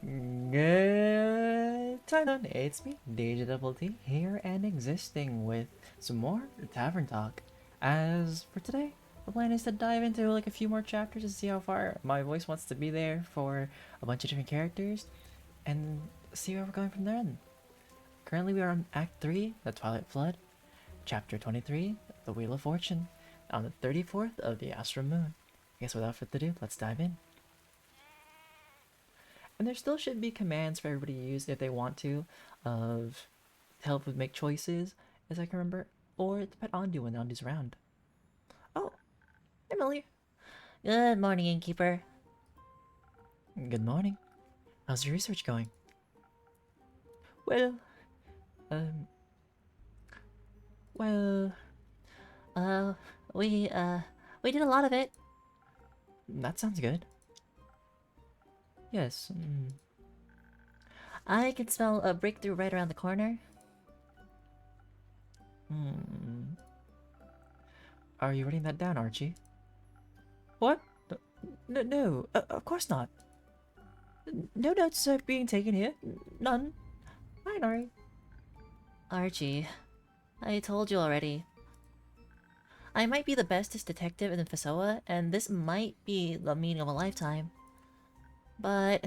Good time. It's me, DjDoubleT, here and existing with some more Tavern Talk. As for today, the plan is to dive into like a few more chapters to see how far my voice wants to be there for a bunch of different characters and see where we're going from there. Currently, we are on Act 3, The Twilight Flood, Chapter 23, The Wheel of Fortune, on the 34th of the Astral Moon. I guess without further ado, let's dive in. And there still should be commands for everybody to use if they want to, of help with make choices, as I can remember, or to pet Ondu when Ondu's around. Oh, Emily. Good morning, Innkeeper. Good morning. How's your research going? Well, um, well, Uh, we, we did a lot of it. that sounds good. Yes. I can smell a breakthrough right around the corner. Hmm. Are you writing that down, Archie? What? No, no, of course not. No notes are being taken here. None. Fine, Ari. Archie, I told you already. I might be the bestest detective in Fasoa, and this might be the meaning of a lifetime. But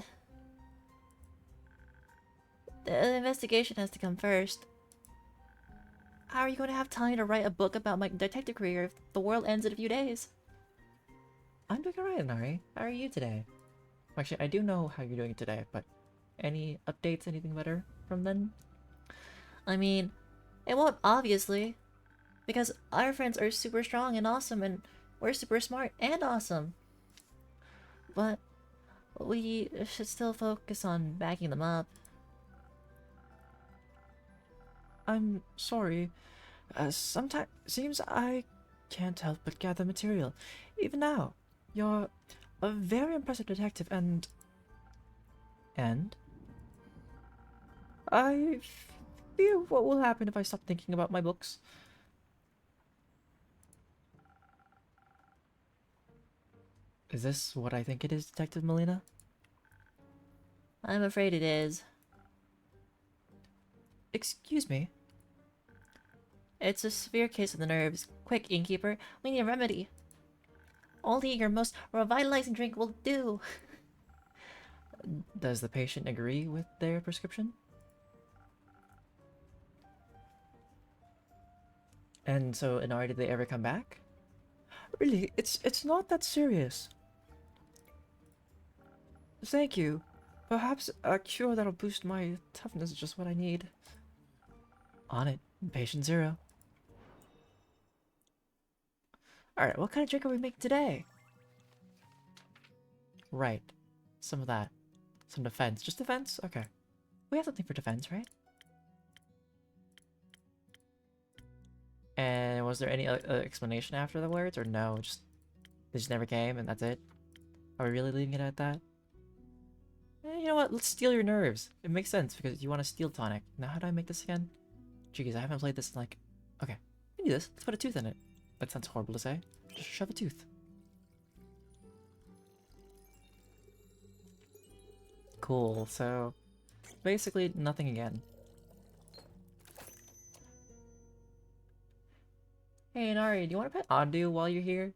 the investigation has to come first. How are you going to have time to write a book about my detective career if the world ends in a few days? I'm doing alright, Nari. How are you today? Actually, I do know how you're doing today, but any updates, anything better from then? I mean, it won't obviously, because our friends are super strong and awesome, and we're super smart and awesome. But we should still focus on backing them up. I'm sorry. Sometimes seems I can't help but gather material. Even now, you're a very impressive detective, and I fear what will happen if I stop thinking about my books. Is this what I think it is, Detective Melina? I'm afraid it is. Excuse me. It's a severe case of the nerves. Quick, innkeeper, we need a remedy. Only your most revitalizing drink will do. Does the patient agree with their prescription? And so, Inari, did they ever come back? Really, it's not that serious. Thank you. Perhaps a cure that'll boost my toughness is just what I need. On it. Patient zero. Alright, what kind of drink are we making today? Right. Some of that. Some defense. Just defense? Okay. We have something for defense, right? And was there any explanation after the words, or no? Just they just never came, and that's it. Are we really leaving it at that? You know what? Let's steal your nerves. It makes sense because you want a steel tonic. Now, how do I make this again? Jeez, I haven't played this in like. Okay, we do this. Let's put a tooth in it. That sounds horrible to say. Just shove a tooth. Cool. So basically nothing again. Hey, Nari, do you want to pet Ondu while you're here? Do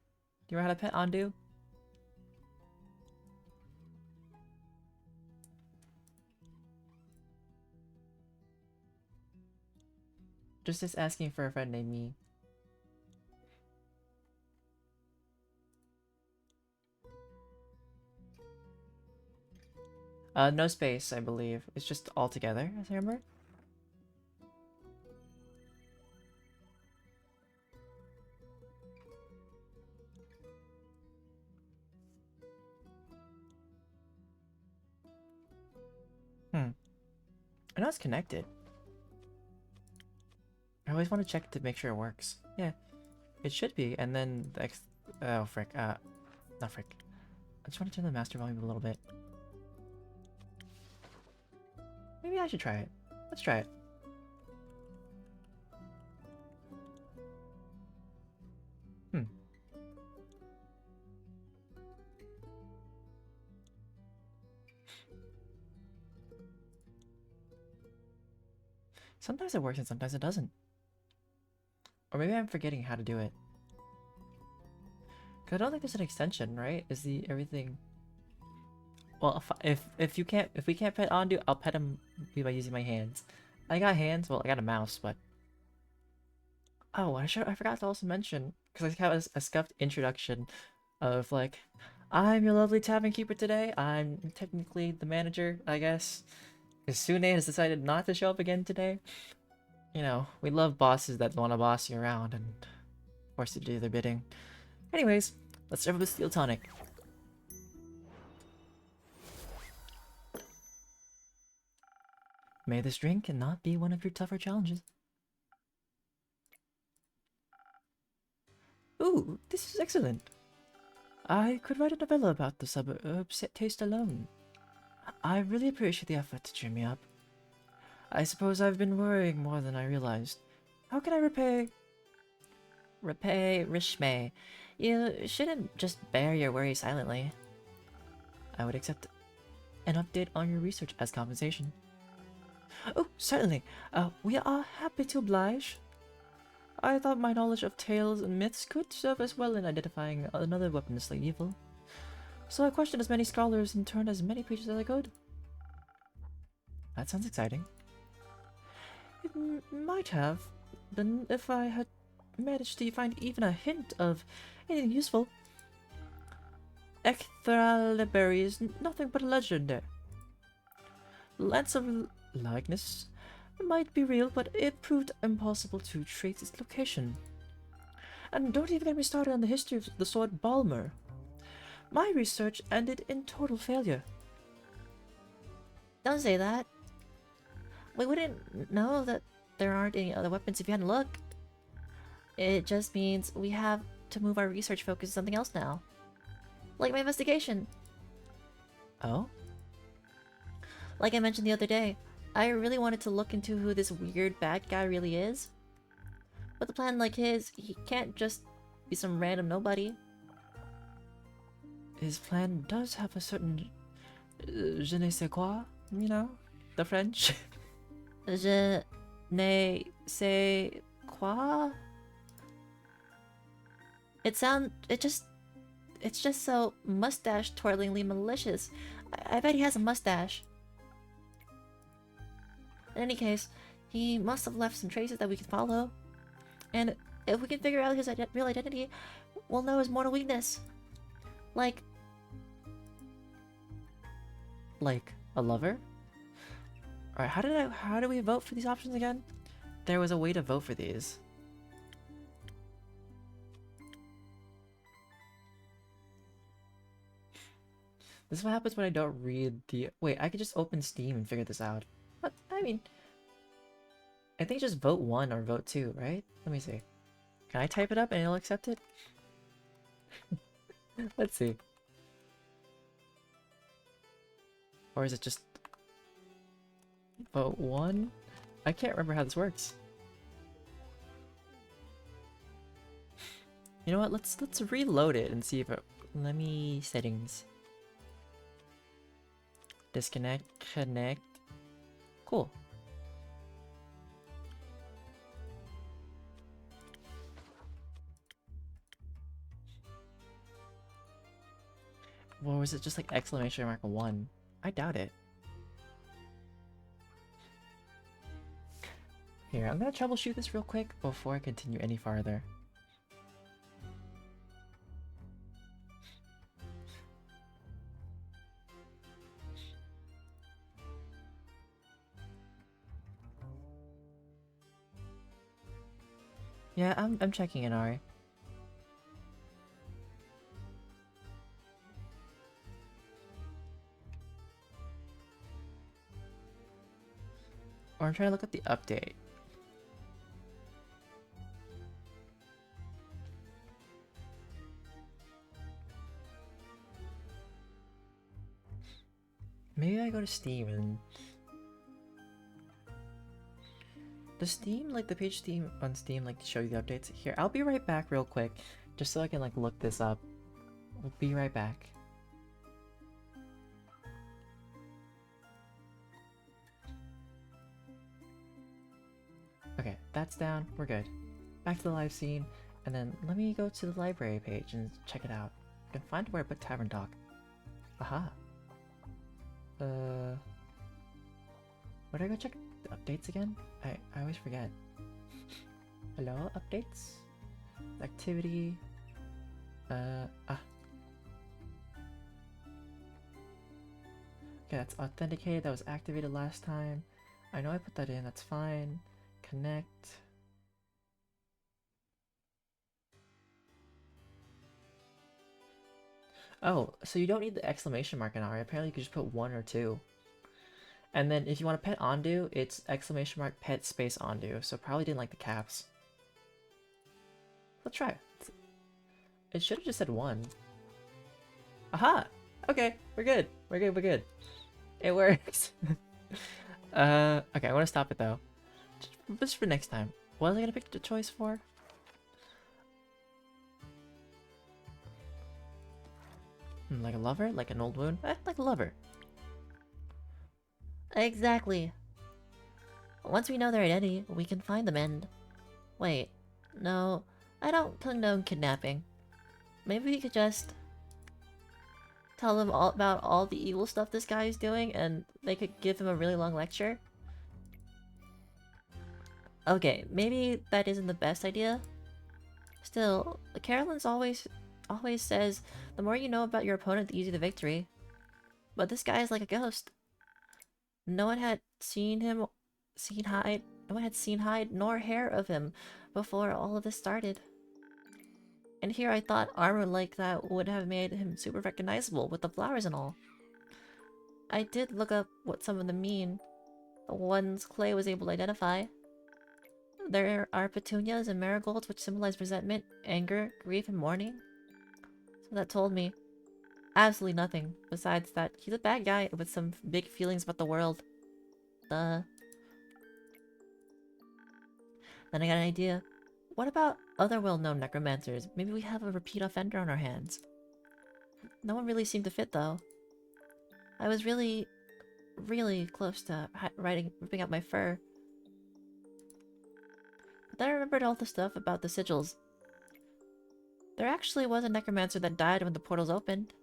you know how to pet Ondu? Just asking for a friend named me. No space, I believe. It's just all together, as I remember. Hmm. I know it's connected. I always want to check to make sure it works. Yeah, it should be. And then the oh, frick. Not frick. I just want to turn the master volume a little bit. Maybe I should try it. Let's try it. Hmm. Sometimes it works and sometimes it doesn't. Or maybe I'm forgetting how to do it. Cause I don't think there's an extension, right? Is the everything? Well, if you can't if we can't pet Ondu, I'll pet him by using my hands. I got hands. Well, I got a mouse, but oh, I forgot to also mention because I have a scuffed introduction of like, I'm your lovely Tavern Keeper today. I'm technically the manager, I guess. Because Sune has decided not to show up again today. You know, we love bosses that want to boss you around and force you to do their bidding. Anyways, let's serve up a steel tonic. May this drink not be one of your tougher challenges. Ooh, this is excellent. I could write a novella about the suburbs taste alone. I really appreciate the effort to cheer me up. I suppose I've been worrying more than I realized. How can I repay? Repay Rishmay. You shouldn't just bear your worries silently. I would accept an update on your research as compensation. Oh, certainly. We are happy to oblige. I thought my knowledge of tales and myths could serve us well in identifying another weapon to slay evil. So I questioned as many scholars and turned as many pages as I could. That sounds exciting. It might have been if I had managed to find even a hint of anything useful. Ecthraliberry is nothing but a legend. Lance of likeness might be real, but it proved impossible to trace its location. And don't even get me started on the history of the sword Balmer. My research ended in total failure. Don't say that. We wouldn't know that there aren't any other weapons if you hadn't looked. It just means we have to move our research focus to something else now. Like my investigation. Oh? Like I mentioned the other day, I really wanted to look into who this weird bad guy really is. With a plan like his, he can't just be some random nobody. His plan does have a certain je ne sais quoi, you know? The French. Je ne sais quoi? It's just so mustache twirlingly malicious. I bet he has a mustache. In any case, he must have left some traces that we can follow. And if we can figure out his real identity, we'll know his mortal weakness. Like a lover? Alright, how do we vote for these options again? There was a way to vote for these. This is what happens when I don't read the... Wait, I could just open Steam and figure this out. What? I mean... I think just vote 1 or vote 2, right? Let me see. Can I type it up and it'll accept it? Let's see. Or is it just... vote 1? I can't remember how this works. You know what? Let's reload it and see if it... Let me... Settings. Disconnect. Connect. Cool. Or was it just like exclamation mark 1? I doubt it. Here, I'm gonna troubleshoot this real quick before I continue any farther. Yeah, I'm checking it, Ari. Or I'm trying to look at the update. Maybe I go to Steam and... Does Steam, like the page Steam on Steam, like to show you the updates? Here, I'll be right back real quick, just so I can like look this up. We'll be right back. Okay, that's down. We're good. Back to the live scene, and then let me go to the library page and check it out. I can find where I put Tavern Talk. Aha. Where do I go check the updates again? I always forget. Hello, updates? Activity. Okay, that's authenticated. That was activated last time. I know I put that in. That's fine. Connect. Oh, so you don't need the exclamation mark in Aria. Apparently you could just put 1 or 2. And then if you want to pet Ondu, it's exclamation mark pet space Ondu. So probably didn't like the caps. Let's try. It should have just said 1. Aha! Okay, we're good. We're good, we're good. It works. Okay, I want to stop it though. Just for next time. What was I gonna pick the choice for? Like a lover? Like an old wound? Like a lover. Exactly. Once we know their identity, we can find them and... Wait, no, I don't condone kidnapping. Maybe we could just... tell them all about all the evil stuff this guy is doing, and they could give him a really long lecture? Okay, maybe that isn't the best idea. Still, Carolyn's always says, the more you know about your opponent, the easier the victory. But this guy is like a ghost. No one had no one had seen hide nor hair of him before all of this started. And here I thought armor like that would have made him super recognizable with the flowers and all. I did look up what some of them mean, the ones Clay was able to identify. There are petunias and marigolds which symbolize resentment, anger, grief, and mourning. So that told me absolutely nothing besides that he's a bad guy with some big feelings about the world. Then I got an idea. What about other well-known necromancers? Maybe we have a repeat offender on our hands. No one really seemed to fit though. I was really close to ripping out my fur. But then I remembered all the stuff about the sigils. There actually was a necromancer that died when the portals opened.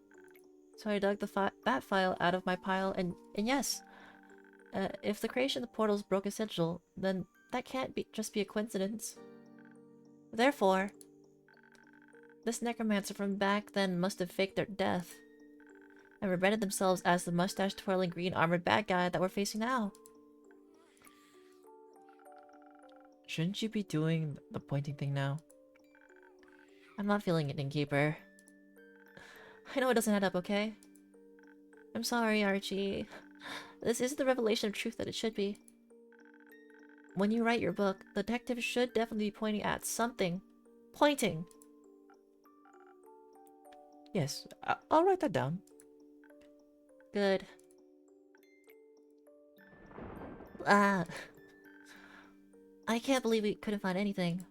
So I dug that file out of my pile, and yes, if the creation of the portals broke a sigil, then that can't just be a coincidence. Therefore, this necromancer from back then must have faked their death and rebranded themselves as the mustache-twirling green-armored bad guy that we're facing now. Shouldn't you be doing the pointing thing now? I'm not feeling it, Innkeeper. I know it doesn't add up, okay? I'm sorry, Archie. This isn't the revelation of truth that it should be. When you write your book, the detective should definitely be pointing at something. Pointing! Yes, I'll write that down. Good. Ah. I can't believe we couldn't find anything.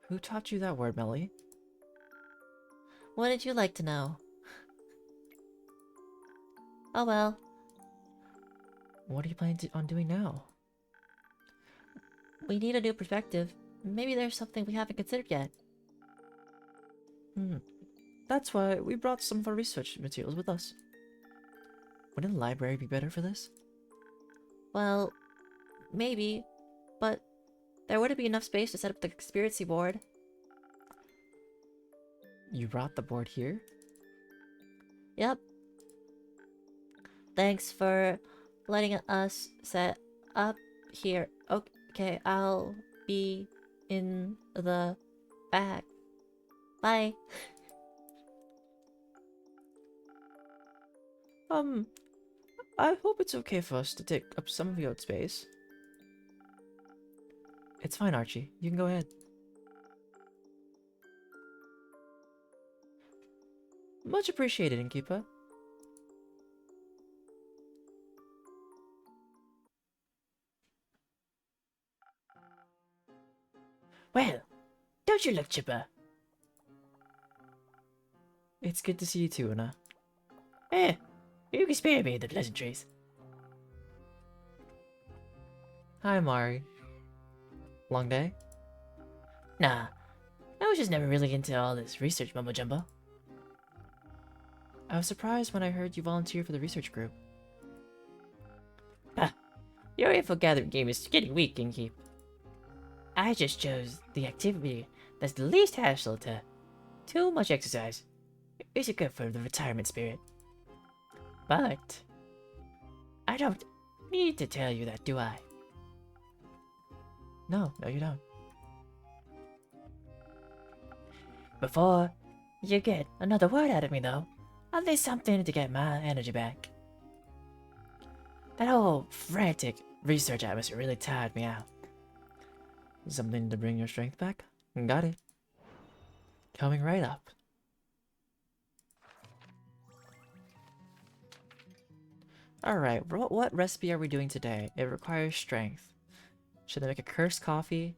Who taught you that word, Melly? What did you like to know? Oh well. What are you planning on doing now? We need a new perspective. Maybe there's something we haven't considered yet. That's why we brought some of our research materials with us. Wouldn't the library be better for this? Well, maybe, but there wouldn't be enough space to set up the conspiracy board. You brought the board here? Yep. Thanks for letting us set up here. Okay, I'll be in the back. Bye. I hope it's okay for us to take up some of your space. It's fine, Archie. You can go ahead. Much appreciated, Innkeeper. Well, don't you look chipper? It's good to see you too, Una. You can spare me the pleasantries. Hi, Mari. Long day? Nah, I was just never really into all this research mumbo jumbo. I was surprised when I heard you volunteer for the research group. Bah, your info gathering game is getting weak, Gamekeep. I just chose the activity that's the least hassle to too much exercise. Is it good for the retirement spirit? But I don't need to tell you that, do I? No, you don't. Before you get another word out of me, though, I'll need something to get my energy back. That whole frantic research atmosphere really tired me out. Something to bring your strength back? Got it. Coming right up. Alright, what recipe are we doing today? It requires strength. Should I make a cursed coffee?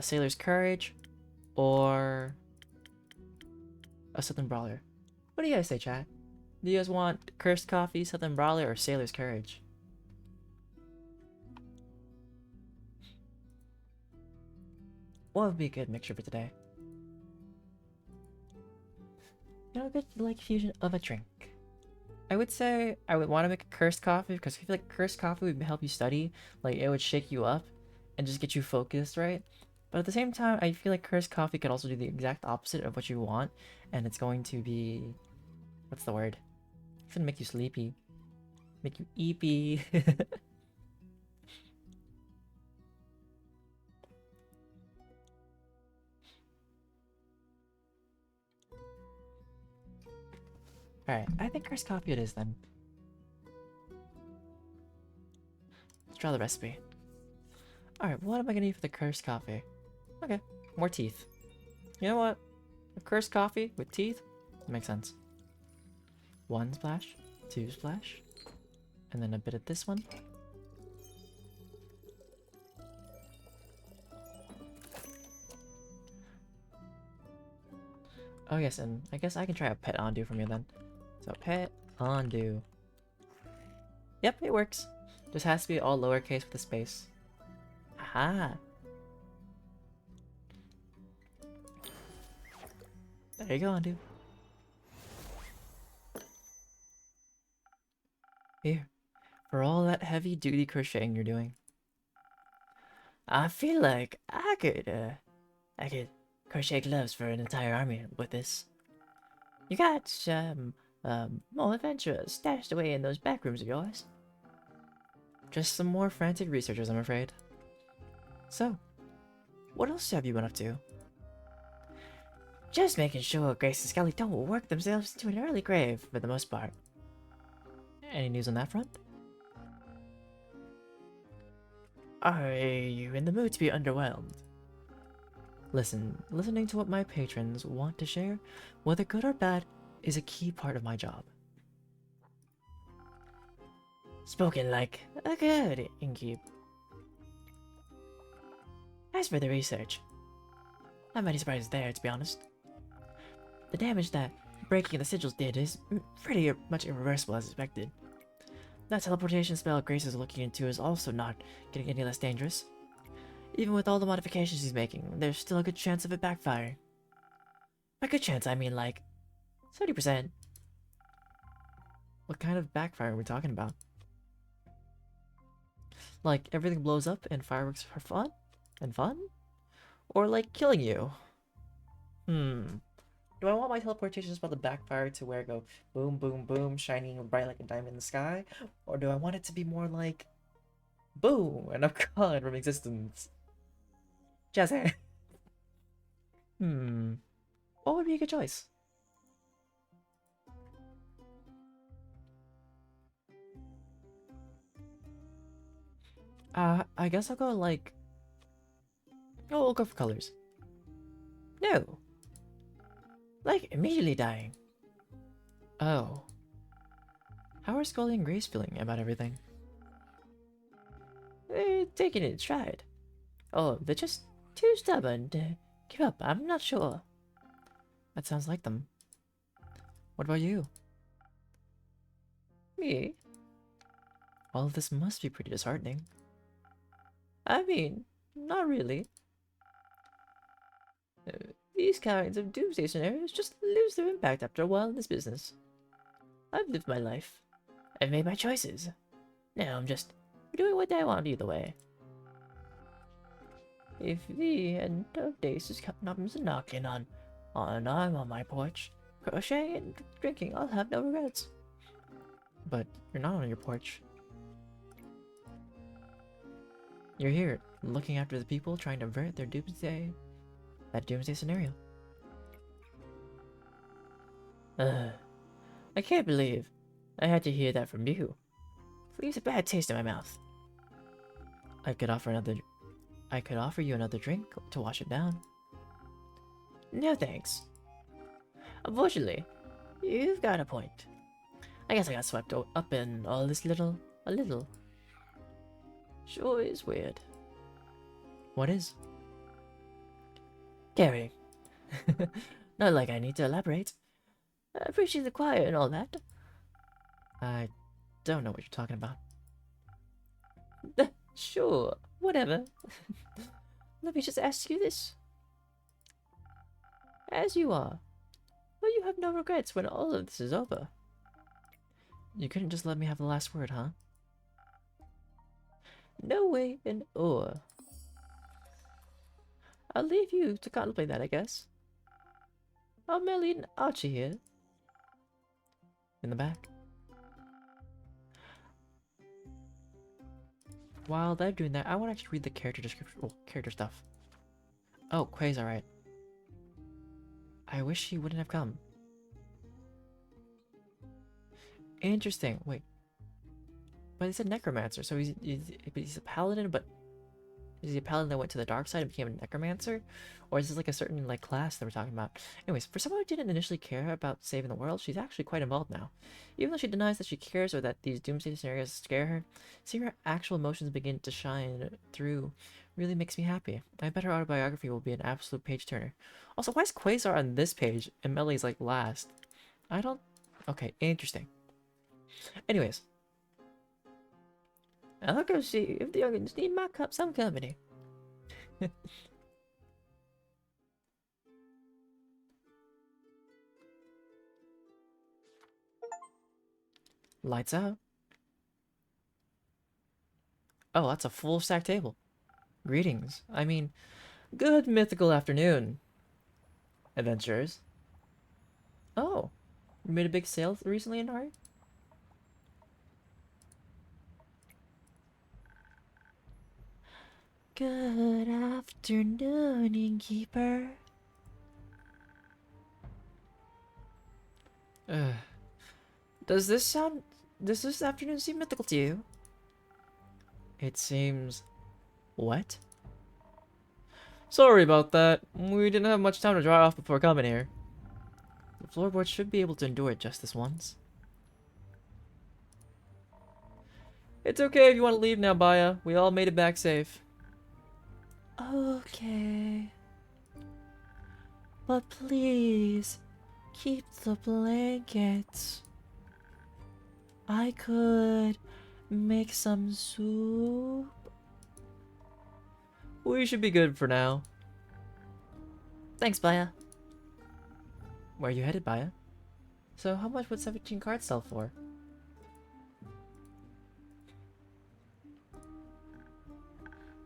Sailor's courage? Or a southern brawler? What do you guys say, chat? Do you guys want cursed coffee, southern brawler, or sailor's courage? What would be a good mixture for today? You know, a good like fusion of a drink. I would say I would want to make a cursed coffee because I feel like cursed coffee would help you study. Like it would shake you up and just get you focused, right? But at the same time, I feel like cursed coffee could also do the exact opposite of what you want, and it's going to be, what's the word? It's gonna make you sleepy, make you eepy. Alright, I think cursed coffee it is then. Let's draw the recipe. Alright, what am I gonna need for the cursed coffee? Okay, more teeth. You know what? A cursed coffee with teeth? Makes sense. 1 splash, 2 splash, and then a bit of this one. Oh yes, and I guess I can try a pet undo from you then. So pet undo. Yep, it works. Just has to be all lowercase with a space. Aha! There you go, undo. Here, for all that heavy-duty crocheting you're doing. I feel like I could crochet gloves for an entire army with this. You got some more adventurers stashed away in those back rooms of yours. Just some more frantic researchers, I'm afraid. So, what else have you been up to? Just making sure Grace and Scully don't work themselves into an early grave for the most part. Any news on that front? Are you in the mood to be underwhelmed? Listen, listening to what my patrons want to share, whether good or bad, is a key part of my job. Spoken like a good innkeep. As for the research, not many surprises there, to be honest. The damage that breaking the sigils did is pretty much irreversible as expected. That teleportation spell Grace is looking into is also not getting any less dangerous. Even with all the modifications he's making, there's still a good chance of it backfiring. By good chance, I mean like 70%. What kind of backfire are we talking about? Like everything blows up and fireworks are fun? And fun? Or like killing you? Do I want my teleportation spell to backfire to where it go boom, boom, boom, shining bright like a diamond in the sky? Or do I want it to be more like boom, and I'm gone from existence? Jazzy. What would be a good choice? I guess I'll go like... Oh, we'll go for colors. No. Like immediately dying. Oh. How are Scully and Grace feeling about everything? They're taking it in stride. Oh, they're just too stubborn to give up, I'm not sure. That sounds like them. What about you? Me? All of this must be pretty disheartening. I mean, not really. These kinds of doomsday scenarios just lose their impact after a while in this business. I've lived my life. I've made my choices. Now I'm just doing what I want either way. If the end of days comes knocking on I'm on my porch, crocheting and drinking, I'll have no regrets. But you're not on your porch. You're here, looking after the people trying to avert their doomsday scenario. I can't believe I had to hear that from you. It leaves a bad taste in my mouth. I could offer you another drink to wash it down. No thanks. Unfortunately, you've got a point. I guess I got swept up in all this a little. Sure is weird. What is? Caring. Not like I need to elaborate. I appreciate the quiet and all that. I don't know what you're talking about. Sure, whatever. Let me just ask you this. As you are, will you have no regrets when all of this is over? You couldn't just let me have the last word, huh? No way and or. I'll leave you to contemplate that, I guess. I'll merely an Archie here. In the back. While they're doing that, I want to actually read the character description. Oh, character stuff. Oh, Quay's alright. I wish he wouldn't have come. Interesting. Wait. But he said necromancer, so he's a paladin, but is he a paladin that went to the dark side and became a necromancer? Or is this like a certain like class that we're talking about? Anyways, for someone who didn't initially care about saving the world, she's actually quite involved now. Even though she denies that she cares or that these doomsday scenarios scare her, seeing her actual emotions begin to shine through really makes me happy. I bet her autobiography will be an absolute page turner. Also, why is Quasar on this page and Melly's like last? I don't... Okay, interesting. Anyways. I'll go see if the youngins need some company. Lights out. Oh, that's a full stack table. Greetings. I mean, good mythical afternoon, adventurers. Oh, you made a big sale recently in Hari? Good afternoon, innkeeper. Does this afternoon seem mythical to you? It seems... What? Sorry about that. We didn't have much time to dry off before coming here. The floorboards should be able to endure it just this once. It's okay if you want to leave now, Baya. We all made it back safe. Okay. But please, keep the blankets. I could make some soup. We should be good for now. Thanks, Baya. Where are you headed, Baya? So how much would 17 cards sell for?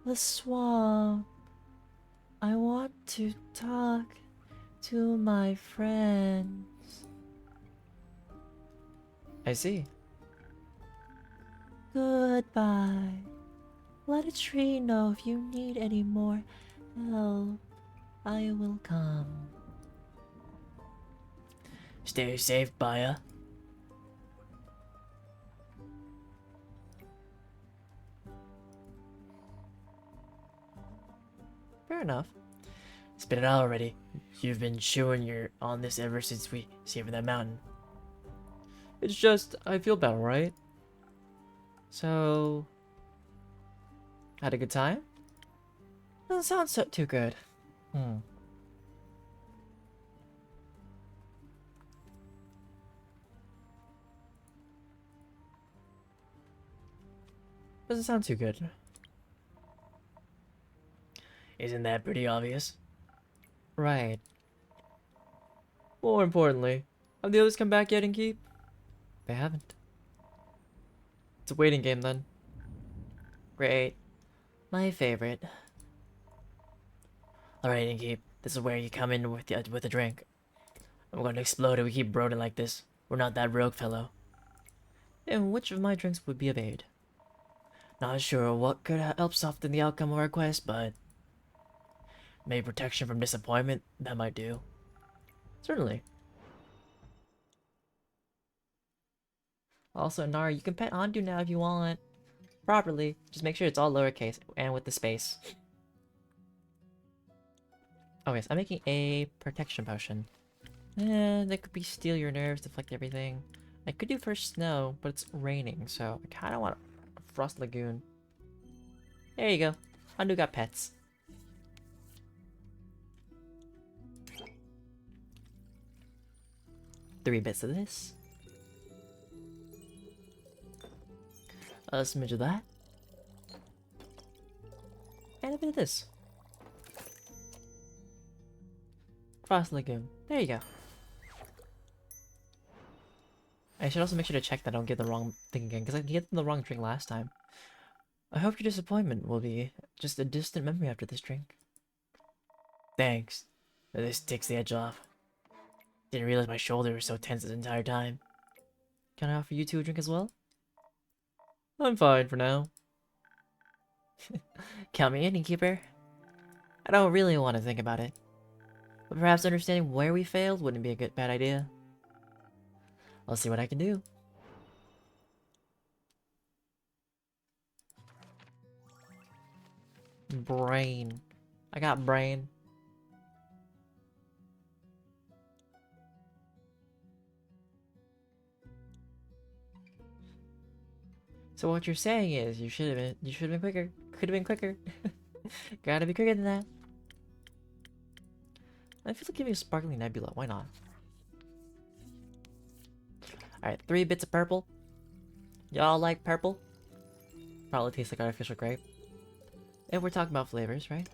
The swamp. I want to talk to my friends. I see. Goodbye. Let a tree know if you need any more help. I will come. Stay safe, Baya. Fair enough. Spit it out already. You've been chewing your on this ever since we saved that mountain. It's just, I feel better, right? So... Had a good time? Doesn't sound so too good. Doesn't sound too good. Isn't that pretty obvious? Right. More importantly, have the others come back yet and keep? They haven't. It's a waiting game then. Great. My favorite. Alright, Inkeep, this is where you come in with a drink. I'm going to explode if we keep brooding like this. We're not that rogue fellow. And which of my drinks would be of aid? Not sure what could help soften the outcome of our quest, but maybe protection from disappointment, that might do. Certainly. Also, Nara, you can pet Andu now if you want. Properly. Just make sure it's all lowercase and with the space. Oh yes, I'm making a protection potion. That could be steal your nerves, deflect everything. I could do first snow, but it's raining, so I kind of want a frost lagoon. There you go. Andu got pets. Three bits of this. A smidge of that. And a bit of this. Frost lagoon. There you go. I should also make sure to check that I don't get the wrong thing again, because I get the wrong drink last time. I hope your disappointment will be just a distant memory after this drink. Thanks. This takes the edge off. Didn't realize my shoulder was so tense this entire time. Can I offer you two a drink as well? I'm fine for now. Count me in, Innkeeper. I don't really want to think about it. But perhaps understanding where we failed wouldn't be a bad idea. I'll see what I can do. Brain. I got brain. So what you're saying is you should have been quicker. Could have been quicker. Gotta be quicker than that. I feel like giving a sparkling nebula. Why not? Alright, 3 bits of purple. Y'all like purple? Probably tastes like artificial grape. If we're talking about flavors, right?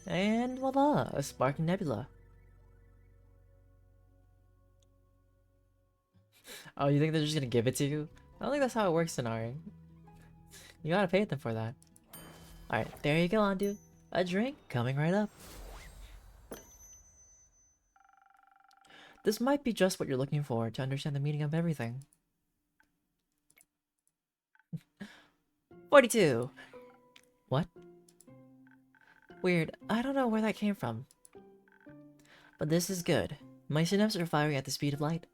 And voila, a sparkling nebula. Oh, you think they're just gonna give it to you? I don't think that's how it works, Sonari. You gotta pay them for that. Alright, there you go, Andu. A drink coming right up. This might be just what you're looking for to understand the meaning of everything. 42! What? Weird. I don't know where that came from. But this is good. My synapses are firing at the speed of light.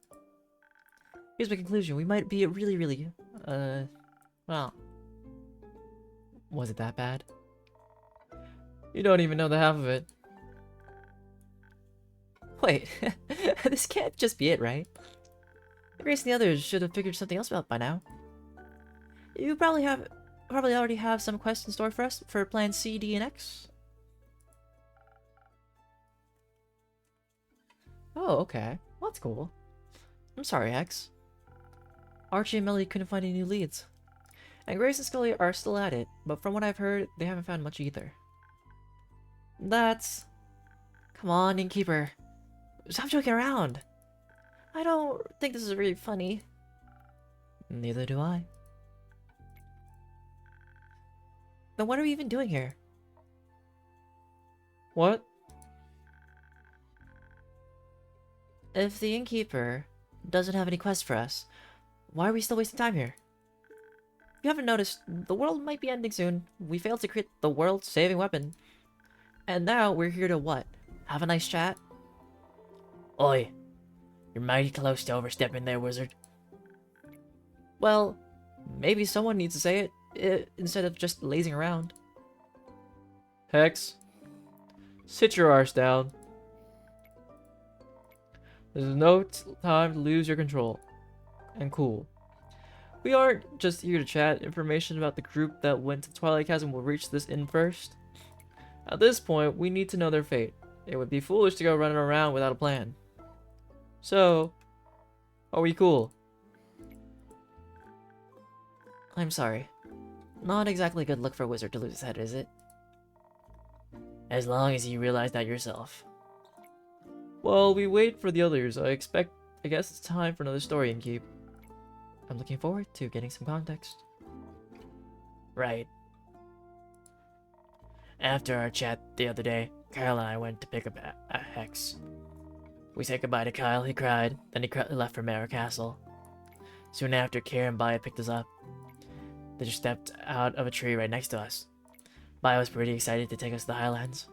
Here's my conclusion. We might be really, well... Was it that bad? You don't even know the half of it. Wait, this can't just be it, right? Grace and the others should have figured something else out by now. You probably already have some quests in store for us for Plan C, D, and X. Oh, okay. Well, that's cool. I'm sorry, X. Archie and Melody couldn't find any new leads. And Grace and Scully are still at it, but from what I've heard, they haven't found much either. That's... Come on, Innkeeper. Stop joking around. I don't think this is really funny. Neither do I. Then what are we even doing here? What? If the Innkeeper doesn't have any quests for us, why are we still wasting time here? If you haven't noticed, the world might be ending soon. We failed to create the world-saving weapon. And now we're here to what? Have a nice chat? Oi! You're mighty close to overstepping there, wizard. Well, maybe someone needs to say it, instead of just lazing around. Hex, sit your arse down. There's no time to lose your control. And cool. We aren't just here to chat. Information about the group that went to Twilight Chasm will reach this inn first. At this point, we need to know their fate. It would be foolish to go running around without a plan. So, Are we cool? I'm sorry. Not exactly a good look for a wizard to lose his head, is it? As long as you realize that yourself. Well, we wait for the others. I guess it's time for another story in Keep. I'm looking forward to getting some context. Right. After our chat the other day, Kyle and I went to pick up a Hex. We said goodbye to Kyle, he cried, then he left for Mara Castle. Soon after, Kara and Baya picked us up. They just stepped out of a tree right next to us. Baya was pretty excited to take us to the Highlands.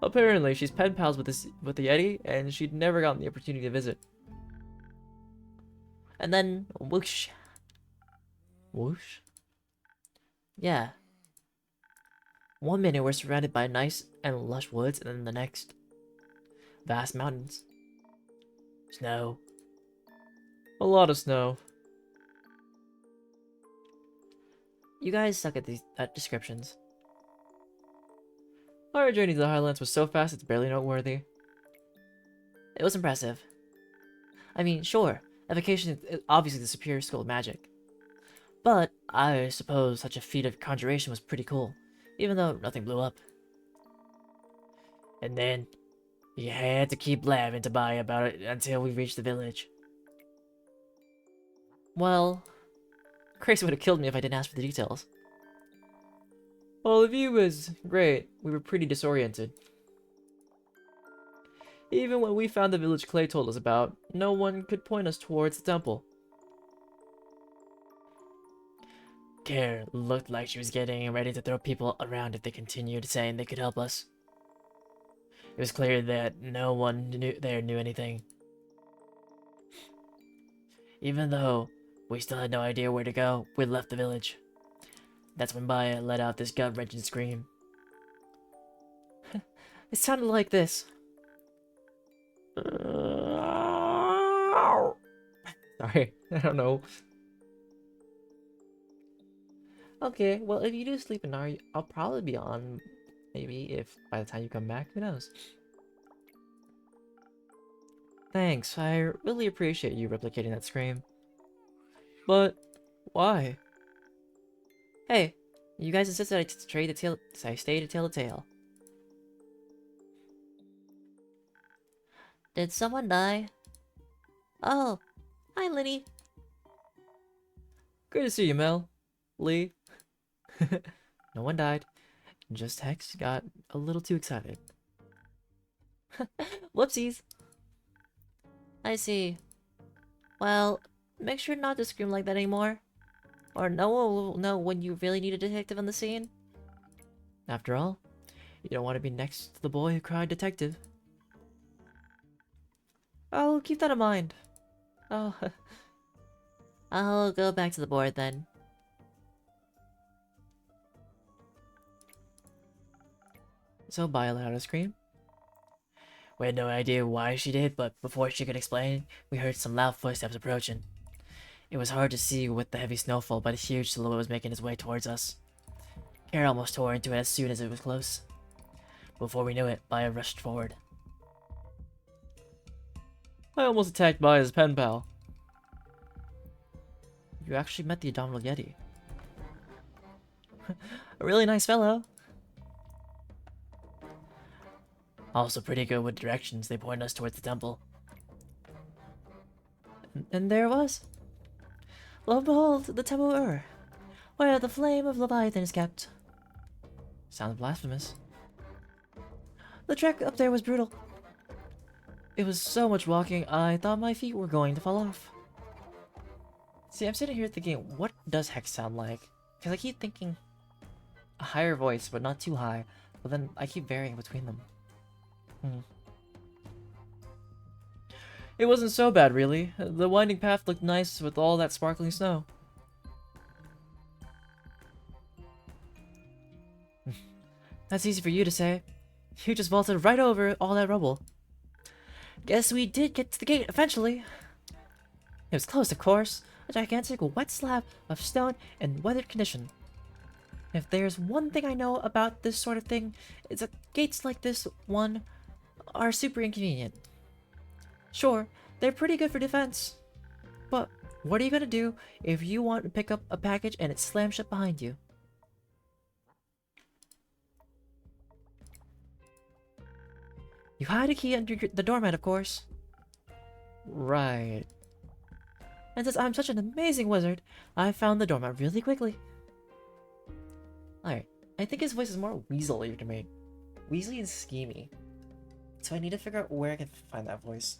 Apparently, she's pen pals with the Yeti, and she'd never gotten the opportunity to visit. And then, whoosh. Whoosh? Yeah. One minute we're surrounded by nice and lush woods, and then the next, vast mountains. Snow. A lot of snow. You guys suck at descriptions. Our journey to the Highlands was so fast it's barely noteworthy. It was impressive. I mean, sure, evocation is obviously the superior skill of magic. But I suppose such a feat of conjuration was pretty cool, even though nothing blew up. And then, you had to keep blabbing to Baya about it until we reached the village. Well, Grace would have killed me if I didn't ask for the details. Well, the view was great. We were pretty disoriented. Even when we found the village Clay told us about, no one could point us towards the temple. Kara looked like she was getting ready to throw people around if they continued saying they could help us. It was clear that no one knew anything. Even though we still had no idea where to go, we left the village. That's when Baya let out this gut-wrenching scream. It sounded like this. Sorry, I don't know. Okay, well, if you do sleep an hour, I'll probably be on. Maybe if by the time you come back, who knows? Thanks, I really appreciate you replicating that scream. But why? Hey, you guys insisted I stay to tell the tale. Did someone die? Oh, hi, Linny. Good to see you, Mel. Lee. No one died. Just Hex got a little too excited. Whoopsies. I see. Well, make sure not to scream like that anymore. Or no one will know when you really need a detective on the scene. After all, you don't want to be next to the boy who cried detective. I'll keep that in mind. Oh. I'll go back to the board then. So Baya let out a scream. We had no idea why she did, but before she could explain, we heard some loud footsteps approaching. It was hard to see with the heavy snowfall, but a huge silhouette was making its way towards us. Kara almost tore into it as soon as it was close. Before we knew it, Baya rushed forward. I almost attacked Baya's pen pal. You actually met the Abominable Yeti. A really nice fellow. Also pretty good with directions, they pointed us towards the temple. And there it was. Lo and behold, the Temple of Ur, where the flame of Leviathan is kept. Sounds blasphemous. The trek up there was brutal. It was so much walking, I thought my feet were going to fall off. See, I'm sitting here thinking, what does Hex sound like? Because I keep thinking a higher voice, but not too high. But then I keep varying between them. It wasn't so bad, really. The winding path looked nice with all that sparkling snow. That's easy for you to say. You just vaulted right over all that rubble. Guess we did get to the gate eventually. It was closed, of course. A gigantic wet slab of stone in weathered condition. If there's one thing I know about this sort of thing, it's that gates like this one are super inconvenient. Sure, They're pretty good for defense. But what are you gonna do if you want to pick up a package and it slams shut behind you? You hide a key under the doormat, of course. Right. And since I'm such an amazing wizard, I found the doormat really quickly. Alright, I think his voice is more weaselly to me. Weaselly and schemy. So I need to figure out where I can find that voice.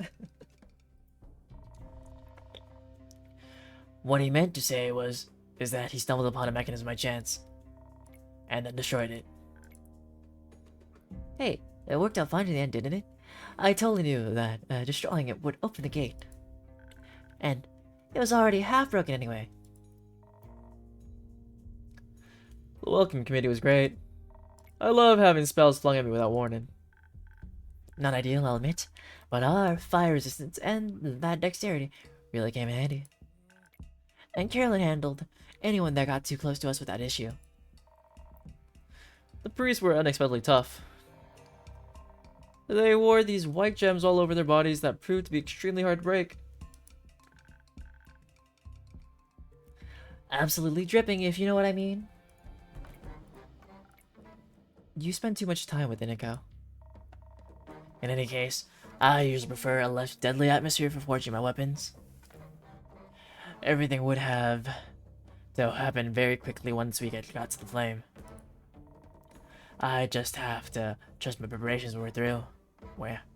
What he meant to say is that he stumbled upon a mechanism by chance, and then destroyed it. Hey, it worked out fine in the end, didn't it? I totally knew that destroying it would open the gate. And it was already half broken anyway. The welcome committee was great. I love having spells flung at me without warning. Not ideal, I'll admit, but our fire resistance and that dexterity really came in handy. And Carolyn handled anyone that got too close to us without issue. The priests were unexpectedly tough. They wore these white gems all over their bodies that proved to be extremely hard to break. Absolutely dripping, if you know what I mean. You spend too much time with Iniko. In any case, I usually prefer a less deadly atmosphere for forging my weapons. Everything would have to happen very quickly once we got to the flame. I just have to trust my preparations were through.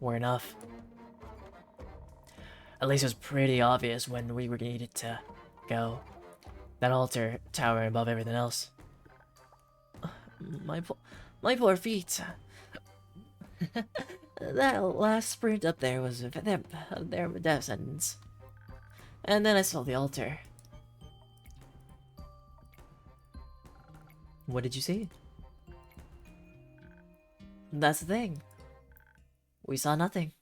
Were enough. At least it was pretty obvious when we were needed to go. That altar tower above everything else. My poor feet. That last sprint up there was their death sentence. And then I saw the altar. What did you see? That's the thing. We saw nothing.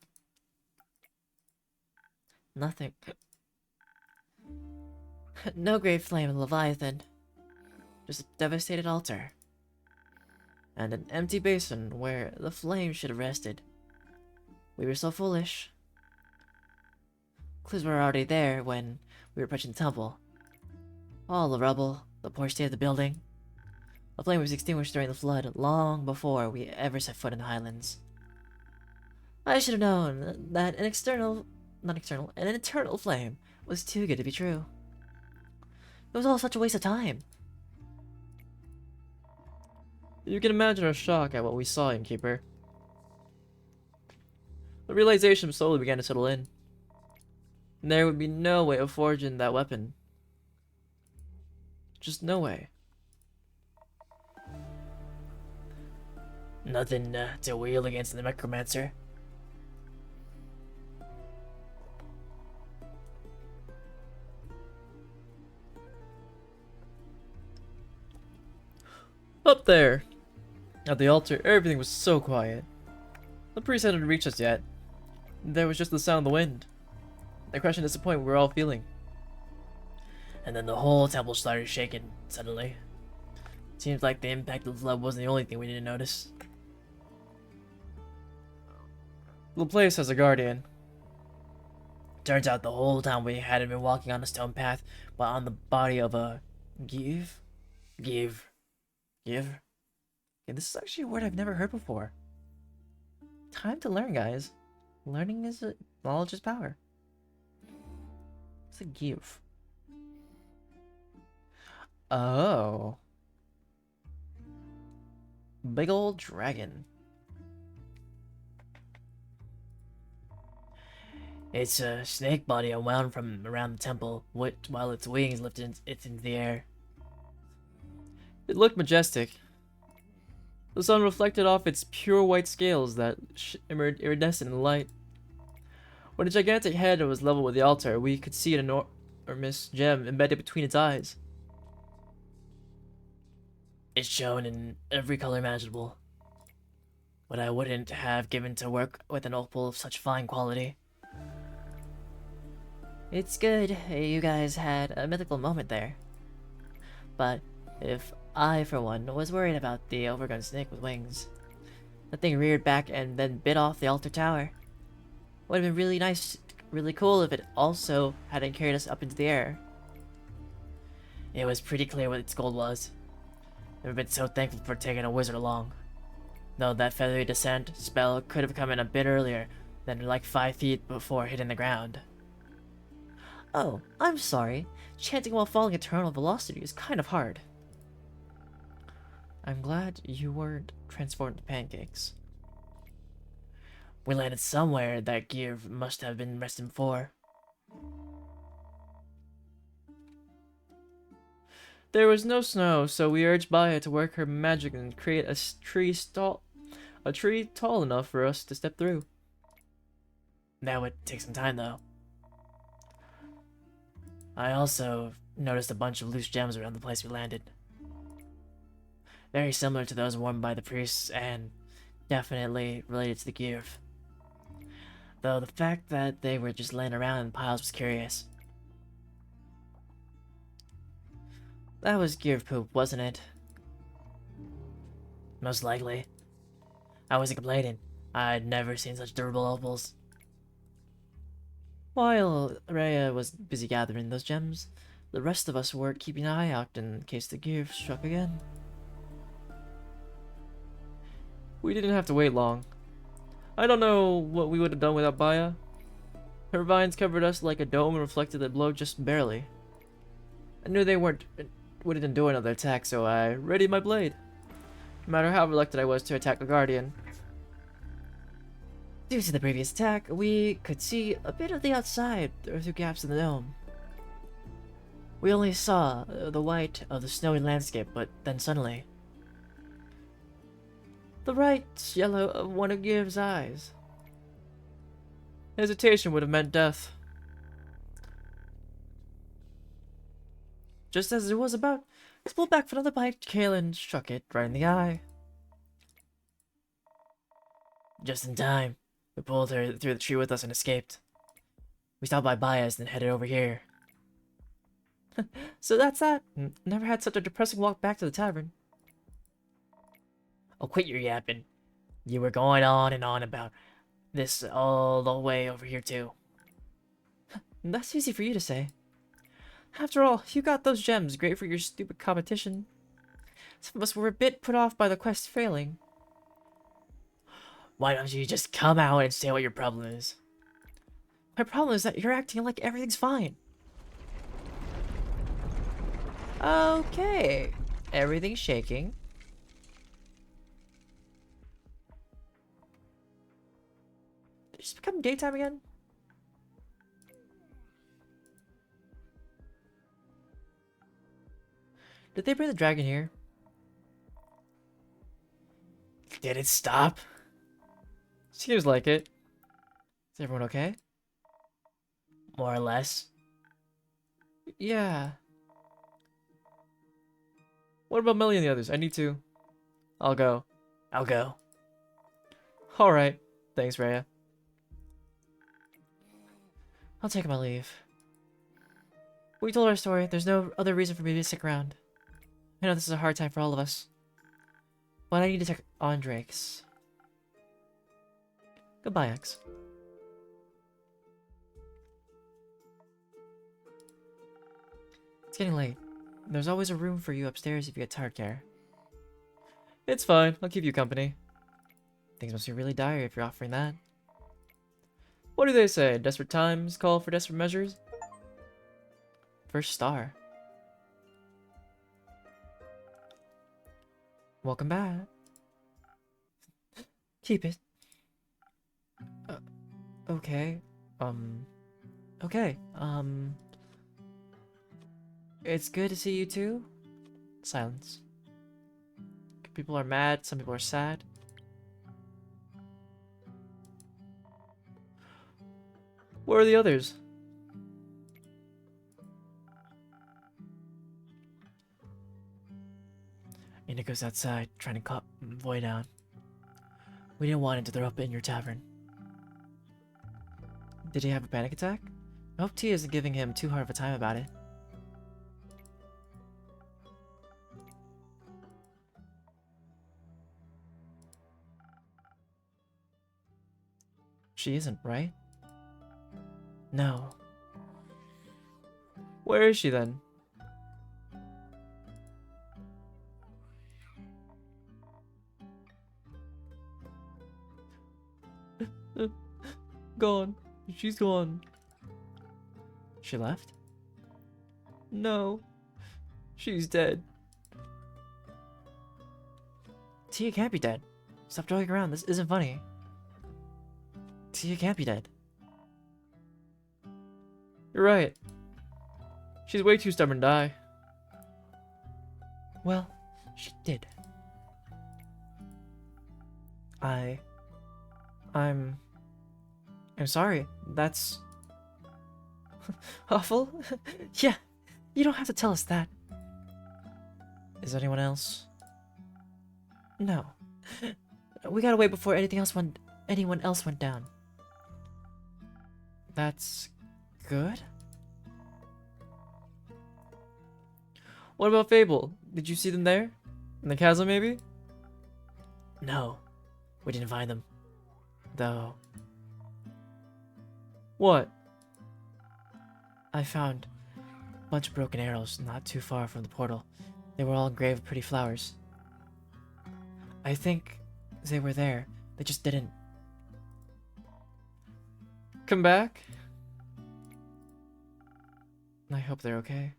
Nothing. No great flame in Leviathan. Just a devastated altar. And an empty basin where the flame should have rested. We were so foolish. Clues were already there when we were approaching the temple. All the rubble, the poor state of the building. The flame was extinguished during the flood long before we ever set foot in the Highlands. I should have known that an eternal flame was too good to be true. It was all such a waste of time. You can imagine our shock at what we saw, Innkeeper. The realization slowly began to settle in. There would be no way of forging that weapon. Just no way. Nothing to wield against the necromancer. Up there! At the altar, everything was so quiet. The priest hadn't reached us yet. There was just the sound of the wind. The crush and disappointment we were all feeling. And then the whole temple started shaking suddenly. Seems like the impact of the flood wasn't the only thing we didn't notice. The place has a guardian. Turns out the whole time we hadn't been walking on a stone path, but on the body of a Give? give. Give? Okay, this is actually a word I've never heard before. Time to learn, guys. Learning is knowledge is power. It's a give. Oh. Big old dragon. It's a snake body unwound from around the temple, while its wings lifted it into the air. It looked majestic. The sun reflected off its pure white scales that shimmered iridescent in the light. When the gigantic head was level with the altar, we could see an enormous gem embedded between its eyes. It's shown in every color imaginable. What I wouldn't have given to work with an opal of such fine quality. It's good you guys had a mythical moment there. But if I, for one, was worried about the overgrown snake with wings, the thing reared back and then bit off the altar tower. Would have been really nice really cool if it also hadn't carried us up into the air. It was pretty clear what its goal was. Never been so thankful for taking a wizard along. Though that feathery descent spell could have come in a bit earlier than like 5 feet before hitting the ground. Oh, I'm sorry. Chanting while falling at terminal velocity is kind of hard. I'm glad you weren't transformed to pancakes. We landed somewhere that gear must have been resting for. There was no snow, so we urged Baya to work her magic and create a tree tall enough for us to step through. That would take some time though. I also noticed a bunch of loose gems around the place we landed. Very similar to those worn by the priests and definitely related to the gear. Though the fact that they were just laying around in piles was curious. That was gear poop, wasn't it? Most likely. I wasn't complaining. I'd never seen such durable opals. While Rhea was busy gathering those gems, the rest of us were keeping an eye out in case the gear struck again. We didn't have to wait long. I don't know what we would have done without Baya. Her vines covered us like a dome and reflected the blow just barely. I knew they wouldn't do another attack, so I readied my blade. No matter how reluctant I was to attack the Guardian. Due to the previous attack, we could see a bit of the outside through gaps in the dome. We only saw the white of the snowy landscape, but then suddenly, the bright yellow of one of Giv's eyes. Hesitation would have meant death. Just as it was about to pull back for another bite, Kaelin struck it right in the eye. Just in time. We pulled her through the tree with us and escaped. We stopped by Baya's and headed over here. So that's that. Never had such a depressing walk back to the tavern. Oh, quit your yapping. You were going on and on about this all the way over here too. That's easy for you to say. After all, you got those gems, great for your stupid competition. Some of us were a bit put off by the quest failing. Why don't you just come out and say what your problem is? My problem is that you're acting like everything's fine. Okay. Everything's shaking. Did it just become daytime again? Did they bring the dragon here? Did it stop? Seems like it. Is everyone okay? More or less. Yeah. What about Melly and the others? I need to. I'll go. I'll go. Alright. Thanks, Rhea. I'll take my leave. We told our story. There's no other reason for me to stick around. I know this is a hard time for all of us. But I need to check on Drake's. Goodbye, X. It's getting late. There's always a room for you upstairs if you get tired, Care. It's fine. I'll keep you company. Things must be really dire if you're offering that. What do they say? Desperate times call for desperate measures? First star. Welcome back. Keep it. Okay. Okay. It's good to see you too. Silence. People are mad, some people are sad. Where are the others? Indigo's outside, trying to calm Void down. We didn't want him to throw up in your tavern. Did he have a panic attack? I hope Tia isn't giving him too hard of a time about it. She isn't, right? No. Where is she then? Gone. She's gone. She left? No. She's dead. Tia can't be dead. Stop joking around. This isn't funny. Tia can't be dead. You're right. She's way too stubborn to die. Well, she did. I'm sorry. That's awful. Yeah, you don't have to tell us that. Is anyone else? No. We gotta wait before anyone else went down. That's good? What about Fable? Did you see them there? In the chasm, maybe? No. We didn't find them. Though, What? I found a bunch of broken arrows not too far from the portal. They were all engraved with pretty flowers. I think they were there. They just didn't. Come back? I hope they're okay.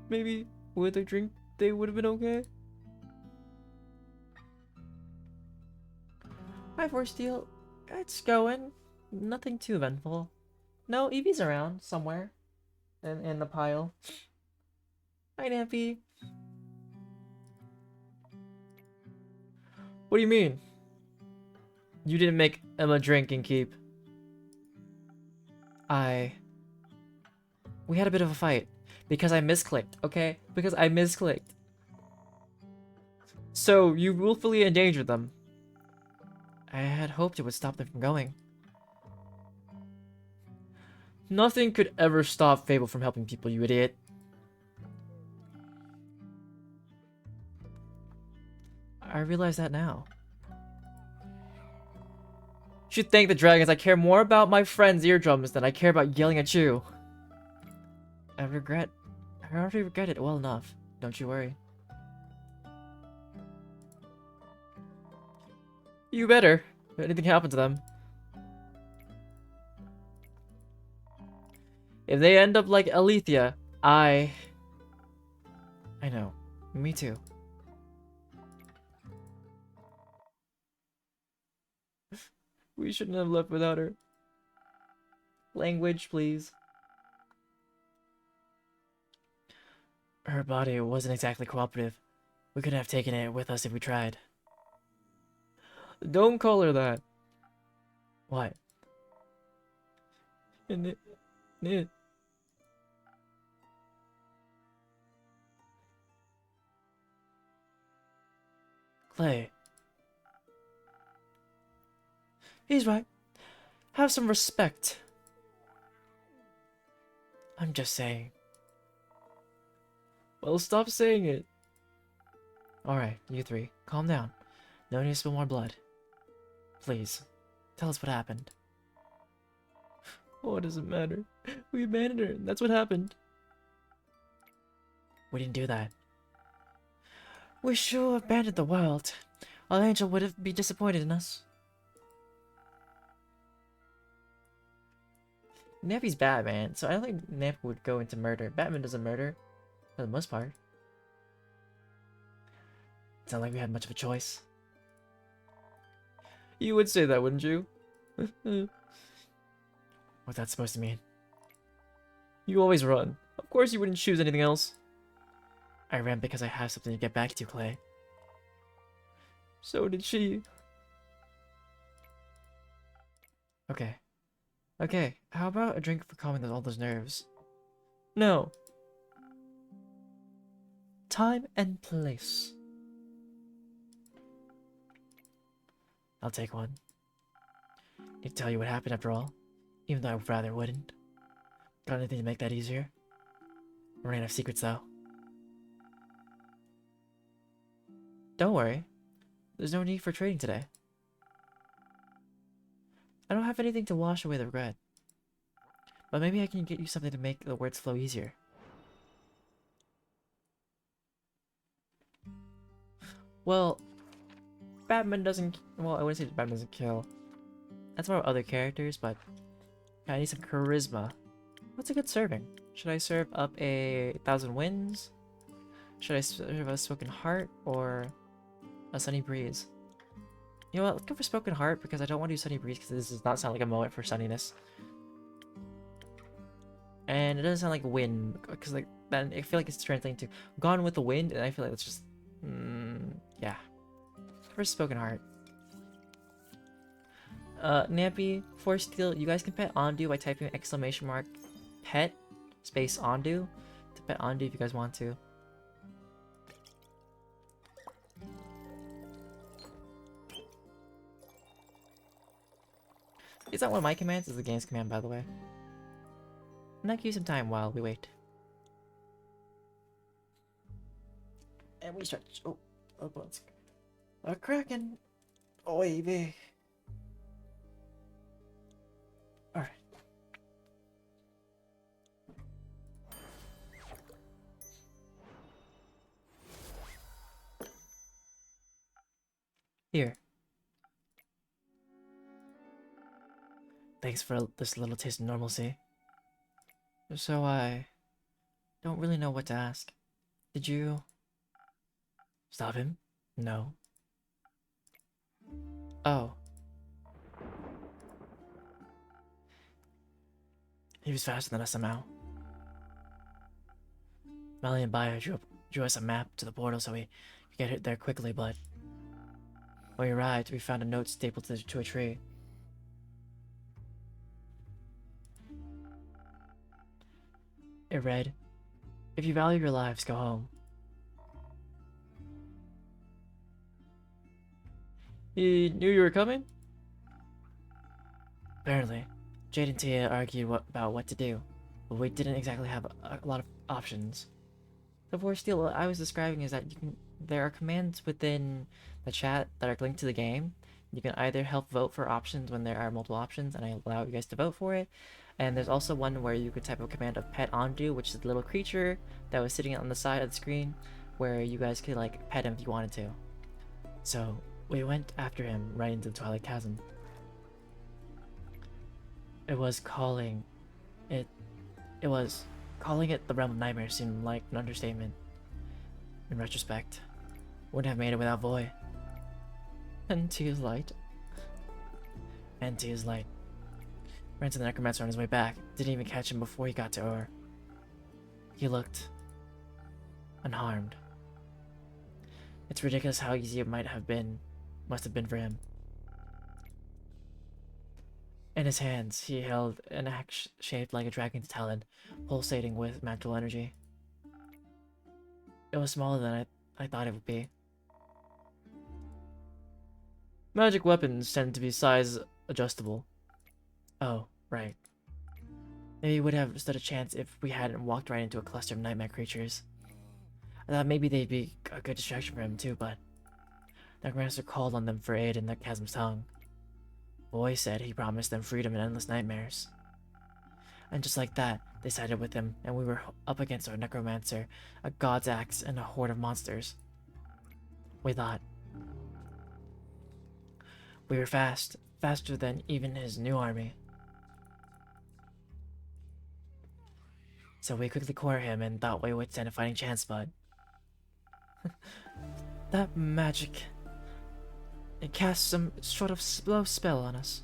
Maybe with a drink they would have been okay? Hi, Forsteel. It's going. Nothing too eventful. No, Evie's around somewhere. In the pile. Hi, Nappy. What do you mean? You didn't make Emma drink and keep. We had a bit of a fight. Because I misclicked, okay? Because I misclicked. So, you willfully endangered them. I had hoped it would stop them from going. Nothing could ever stop Fable from helping people, you idiot. I realize that now. You should thank the dragons. I care more about my friend's eardrums than I care about yelling at you. I already regret it well enough. Don't you worry. You better. If anything happened to them. If they end up like Alethea, I know. Me too. We shouldn't have left without her. Language, please. Her body wasn't exactly cooperative. We couldn't have taken it with us if we tried. Don't call her that. What? And it. Clay. He's right. Have some respect. I'm just saying. Well, stop saying it. Alright, you three. Calm down. No need to spill more blood. Please. Tell us what happened. What does it matter? We abandoned her, and that's what happened. We didn't do that. We sure abandoned the world. Our angel would have be disappointed in us. Nappy's Batman, so I don't think Nappy would go into murder. Batman doesn't murder, for the most part. It's not like we had much of a choice. You would say that, wouldn't you? What's that supposed to mean? You always run. Of course you wouldn't choose anything else. I ran because I have something to get back to, Clay. So did she. Okay. Okay, how about a drink for calming all those nerves? No. Time and place. I'll take one. Need to tell you what happened after all, even though I rather wouldn't. Got anything to make that easier? I ran out of secrets though. Don't worry. There's no need for trading today. I don't have anything to wash away the regret. But maybe I can get you something to make the words flow easier. Well, Batman doesn't... Well, I wouldn't say Batman doesn't kill. That's more of other characters, but... I need some charisma. What's a good serving? Should I serve up a 1,000 Winds? Should I serve a Spoken Heart or a Sunny Breeze? You know what, let's go for Spoken Heart because I don't want to do Sunny Breeze because this does not sound like a moment for sunniness. And it doesn't sound like wind because like then I feel like it's translating to Gone with the Wind, and I feel like it's just yeah. First Spoken Heart. Nappy, Force Steel, you guys can pet Ondu by typing !pet space Ondu to pet Ondu if you guys want to. Is that one of my commands? Is the game's command, by the way. And that gives you some time while we wait. And we stretch. Oh, bones. A kraken. Oy vey. Alright. Here. Thanks for this little taste of normalcy. So I don't really know what to ask. Did you stop him? No. Oh. He was faster than us somehow. Melly and Bayo drew us a map to the portal so we could get it there quickly, but when we arrived, we found a note stapled to a tree. It read, "If you value your lives, go home." He knew you were coming? Apparently. Jade and Tia argued about what to do, but we didn't exactly have a lot of options. The Force Steel, what I was describing is that there are commands within the chat that are linked to the game. You can either help vote for options when there are multiple options, and I allow you guys to vote for it. And there's also one where you could type a command of pet Ondu, which is the little creature that was sitting on the side of the screen, where you guys could like pet him if you wanted to. So we went after him right into the Twilight Chasm. It was calling it the realm of nightmares seemed like an understatement. In retrospect, wouldn't have made it without Voy. And Tia's light. Ran to the necromancer on his way back. Didn't even catch him before he got to Ur. He looked unharmed. It's ridiculous how easy it must have been for him. In his hands, he held an axe shaped like a dragon's talon, pulsating with magical energy. It was smaller than I thought it would be. Magic weapons tend to be size adjustable. Oh, right. Maybe we would have stood a chance if we hadn't walked right into a cluster of nightmare creatures. I thought maybe they'd be a good distraction for him too, but Necromancer called on them for aid in the chasm's tongue. Boy said he promised them freedom and endless nightmares. And just like that, they sided with him, and we were up against our Necromancer, a god's axe, and a horde of monsters. We thought. We were faster than even his new army. So we quickly cornered him and thought we would stand a fighting chance, but that magic, it cast some sort of slow spell on us.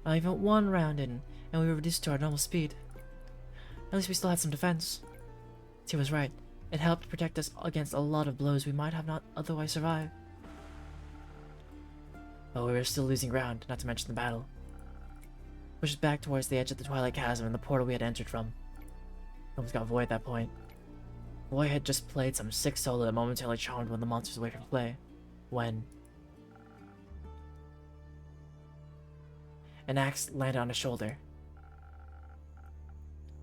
Not even one round in, and we were reduced to our normal speed. At least we still had some defense. T was right. It helped protect us against a lot of blows we might have not otherwise survived. But we were still losing ground, not to mention the battle. Pushed us back towards the edge of the Twilight Chasm and the portal we had entered from. Almost got Void at that point. Void had just played some sick solo that momentarily charmed one of the monsters away from play. When an axe landed on his shoulder.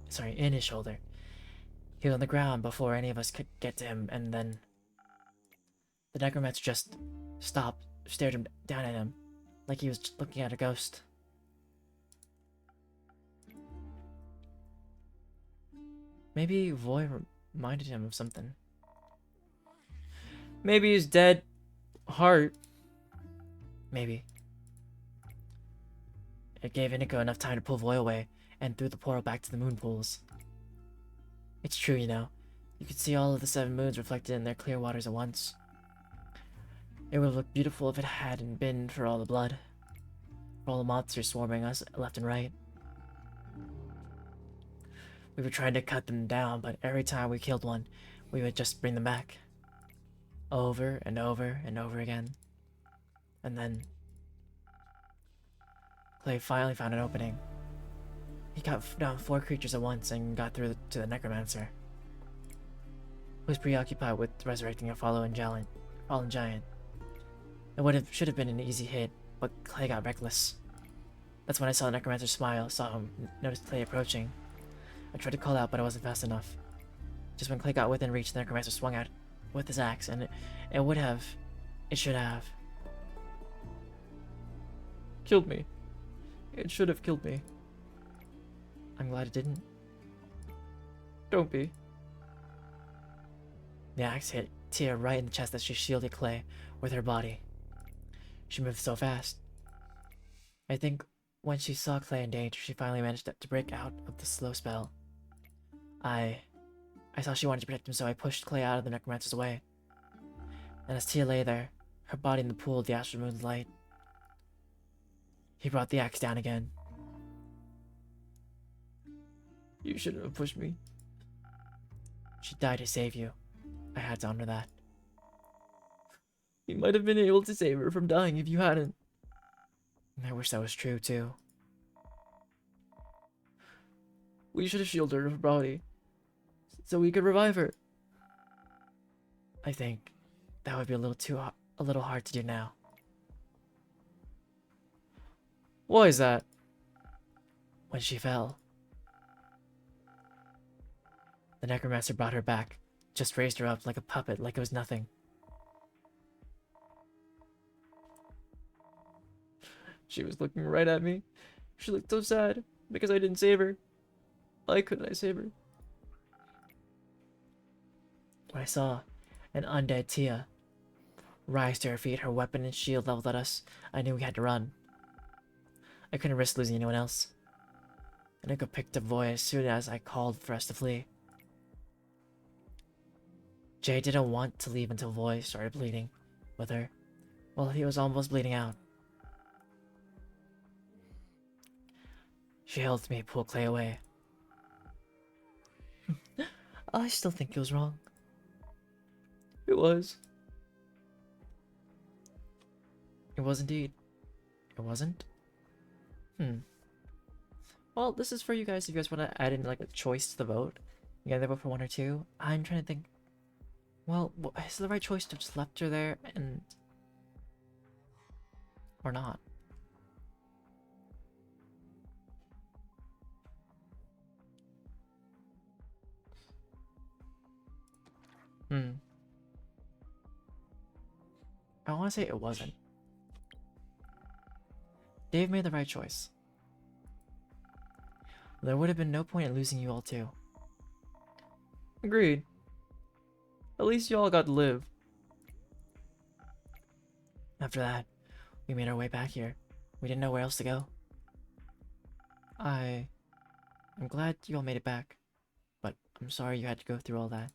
Sorry, in his shoulder. He was on the ground before any of us could get to him, and then the Necromancer just stopped, stared him down at him, like he was looking at a ghost. Maybe Voy reminded him of something. Maybe his dead heart. Maybe. It gave Inigo enough time to pull Voy away and through the portal back to the moon pools. It's true, you know. You could see all of the 7 moons reflected in their clear waters at once. It would have looked beautiful if it hadn't been for all the blood. For all the monsters swarming us left and right. We were trying to cut them down, but every time we killed one, we would just bring them back. Over and over and over again. And then Clay finally found an opening. He cut down 4 creatures at once and got through to the necromancer. He was preoccupied with resurrecting a fallen giant. It should have been an easy hit, but Clay got reckless. That's when I saw the necromancer smile, saw him, noticed Clay approaching. I tried to call out, but I wasn't fast enough. Just when Clay got within reach, the necromancer swung out with his axe, and it should have killed me. It should have killed me. I'm glad it didn't. Don't be. The axe hit Tia right in the chest as she shielded Clay with her body. She moved so fast. I think when she saw Clay in danger, she finally managed to break out of the slow spell. I saw she wanted to protect him, so I pushed Clay out of the necromancer's way. And as Tia lay there, her body in the pool of the astral moon's light, he brought the axe down again. You shouldn't have pushed me. She died to save you. I had to honor that. You might have been able to save her from dying if you hadn't. I wish that was true, too. We should have shielded her body, so we could revive her. I think that would be a little hard to do now. Why is that? When she fell, the necromancer brought her back, just raised her up like a puppet, like it was nothing. She was looking right at me. She looked so sad because I didn't save her. Why couldn't I save her? When I saw an undead Tia rise to her feet, her weapon and shield leveled at us, I knew we had to run. I couldn't risk losing anyone else. Inigo picked up Voy as soon as I called for us to flee. Jay didn't want to leave until Voy started bleeding with her. Well, he was almost bleeding out. She helped me pull Clay away. I still think it was wrong. It was. It was indeed. It wasn't? Well, this is for you guys if you guys want to add in like a choice to the vote. You gotta vote for 1 or 2. I'm trying to think. Well, is it the right choice to just left her there and... or not? I want to say it wasn't. Dave made the right choice. There would have been no point in losing you all too. Agreed. At least you all got to live. After that, we made our way back here. We didn't know where else to go. I'm glad you all made it back, but I'm sorry you had to go through all that.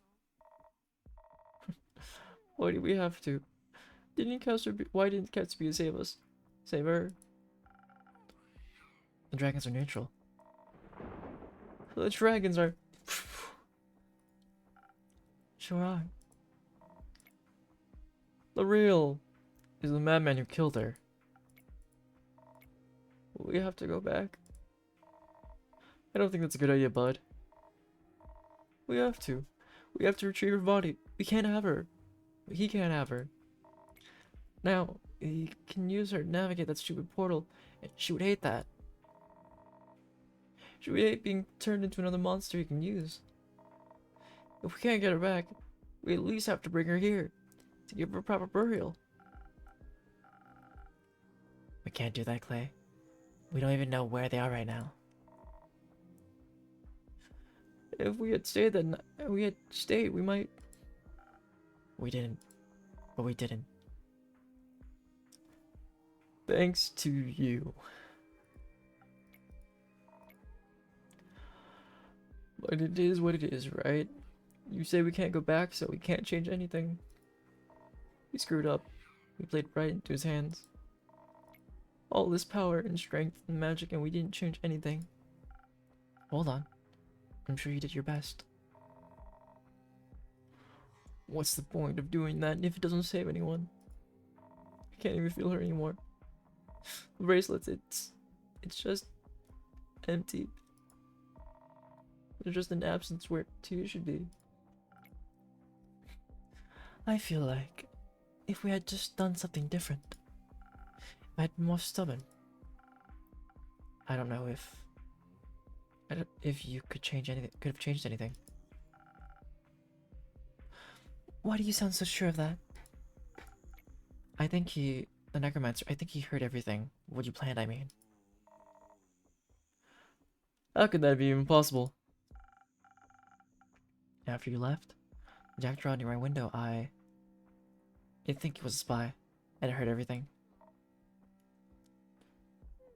Why did we have to? Why didn't Catsby save us? Save her? The dragons are neutral. The dragons are... Sure are. The real is the madman who killed her. We have to go back. I don't think that's a good idea, bud. We have to. We have to retrieve her body. We can't have her. He can't have her. Now, he can use her to navigate that stupid portal, and she would hate that. She would hate being turned into another monster he can use. If we can't get her back, we at least have to bring her here, to give her a proper burial. We can't do that, Clay. We don't even know where they are right now. If we had stayed we might. We didn't. But we didn't. Thanks to you. But it is what it is, right? You say we can't go back, so we can't change anything. We screwed up. We played right into his hands. All this power and strength and magic, and we didn't change anything. Hold on. I'm sure you did your best. What's the point of doing that if it doesn't save anyone? I can't even feel her anymore. The bracelets, it's just empty. There's just an absence where tears should be. I feel like if we had just done something different, if I had been more stubborn, I don't know if you could change anything, could have changed anything. Why do you sound so sure of that? I think the necromancer, I think he heard everything. What you planned, I mean. How could that be even possible? After you left, Jack drawn near my window, I think he was a spy, and I heard everything.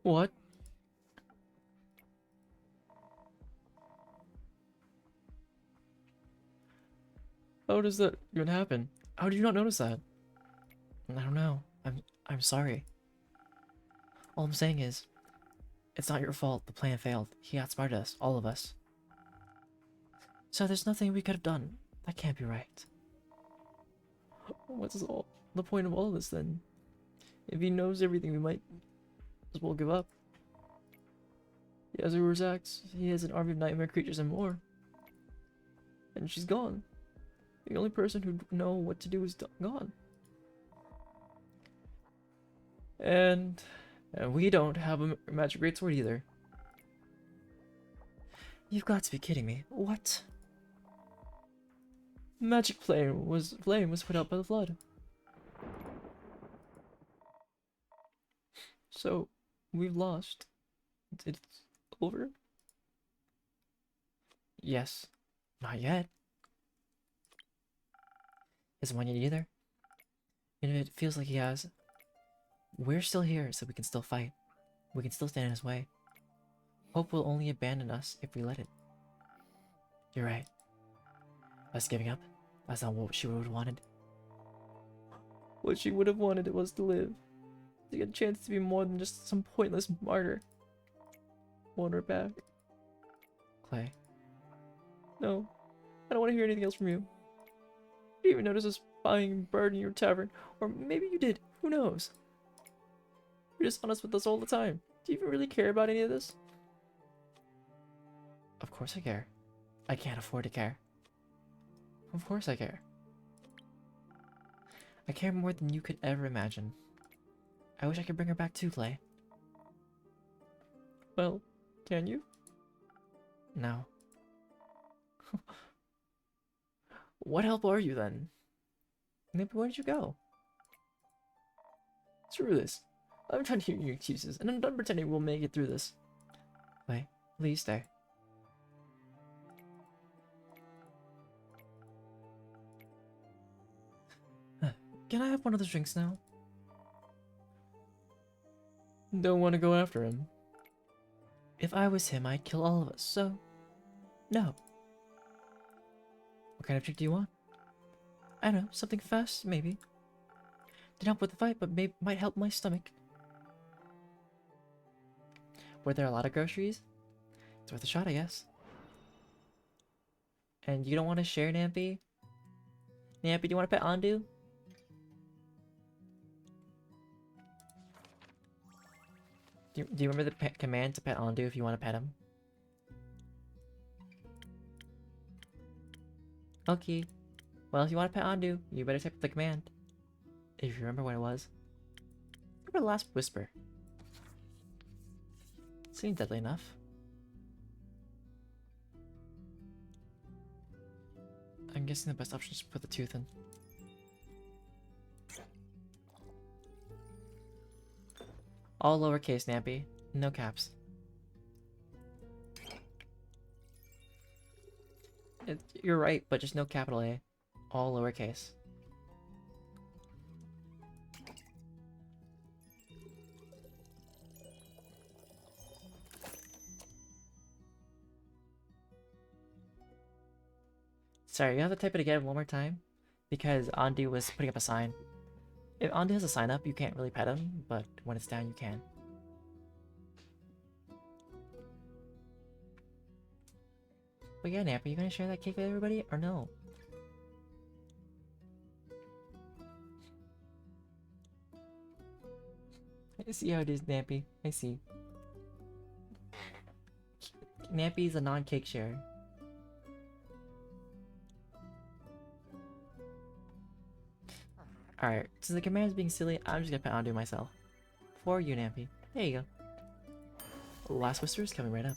What? How does that even happen? How did you not notice that? I don't know. I'm sorry. All I'm saying is, it's not your fault. The plan failed. He outsmarted us, all of us. So there's nothing we could have done. That can't be right. What's all the point of all of this then? If he knows everything, we might as well give up. He has Ur's axe. He has an army of nightmare creatures and more. And she's gone. The only person who'd know what to do is gone. And we don't have a magic greatsword either. You've got to be kidding me. What? Magic flame was put out by the flood. So we've lost. It's over? Yes. Not yet. Isn't one yet either. And if it feels like he has, we're still here, so we can still fight. We can still stand in his way. Hope will only abandon us if we let it. You're right. Us giving up? That's not what she would have wanted. What she would have wanted was to live. To get a chance to be more than just some pointless martyr. Want her back. Clay. No. I don't want to hear anything else from you. You didn't even notice us spying a bird in your tavern. Or maybe you did. Who knows? You're just honest with us all the time. Do you even really care about any of this? Of course I care. I can't afford to care. Of course I care. I care more than you could ever imagine. I wish I could bring her back too, Clay. Well, can you? No. What help are you then? Maybe where did you go? Screw this. I'm trying to hear your excuses, and I'm done pretending we'll make it through this. Clay, please stay. Can I have one of the drinks now? Don't want to go after him. If I was him, I'd kill all of us, so... no. What kind of drink do you want? I don't know, something fast, maybe. Didn't help with the fight, but might help my stomach. Were there a lot of groceries? It's worth a shot, I guess. And you don't want to share, Nampy? Nampy, do you want to pet Andu? Do you remember the command to pet Andu if you want to pet him? Okay. Well, if you want to pet Andu, you better type the command. If you remember what it was. Remember the last whisper. Seemed deadly enough. I'm guessing the best option is to put the tooth in. All lowercase, Nampy. No caps. You're right, but just no capital A. All lowercase. Sorry, you have to type it again one more time, because Andu was putting up a sign. If Andu has a sign up, you can't really pet him, but when it's down, you can. But yeah, Namp, are you gonna share that cake with everybody, or no? I see how it is, Nappy. I see. Nappy is a non-cake sharer. Alright, since the command is being silly, I'm just gonna put Andu myself. For you, Nappy. There you go. Last Whisper is coming right up.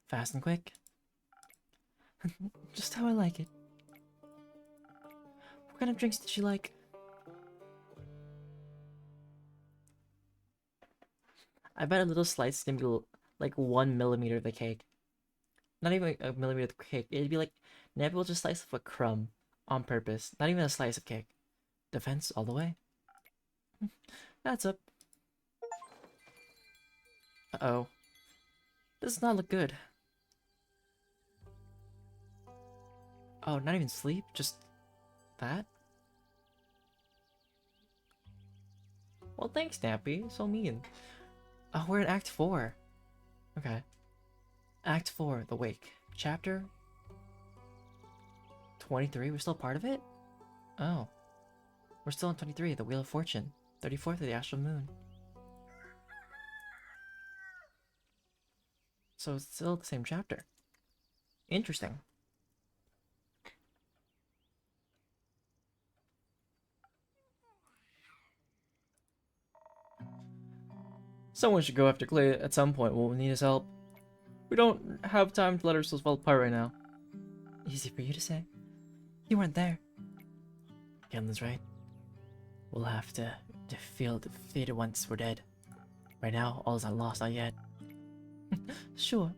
Fast and quick. Just how I like it. What kind of drinks did you like? I bet a little slice is gonna be like 1 millimeter of the cake. Not even a millimeter of the cake. It'd be like Nappy will just slice off a crumb on purpose. Not even a slice of cake. Defense all the way. That's up. Uh-oh. This does not look good. Oh, not even sleep? Just that? Well, thanks, Nappy. So mean. Oh, we're in Act 4. Okay. Act 4, The Wake. Chapter 23? We're still part of it? Oh. We're still in 23, The Wheel of Fortune. 34th of the Astral Moon. So it's still the same chapter. Interesting. Someone should go after Clay at some point. We'll need his help. We don't have time to let ourselves fall apart right now. Easy for you to say. You weren't there. Kenlin's right. We'll have to feel defeated once we're dead. Right now, all is not lost, not yet. Sure.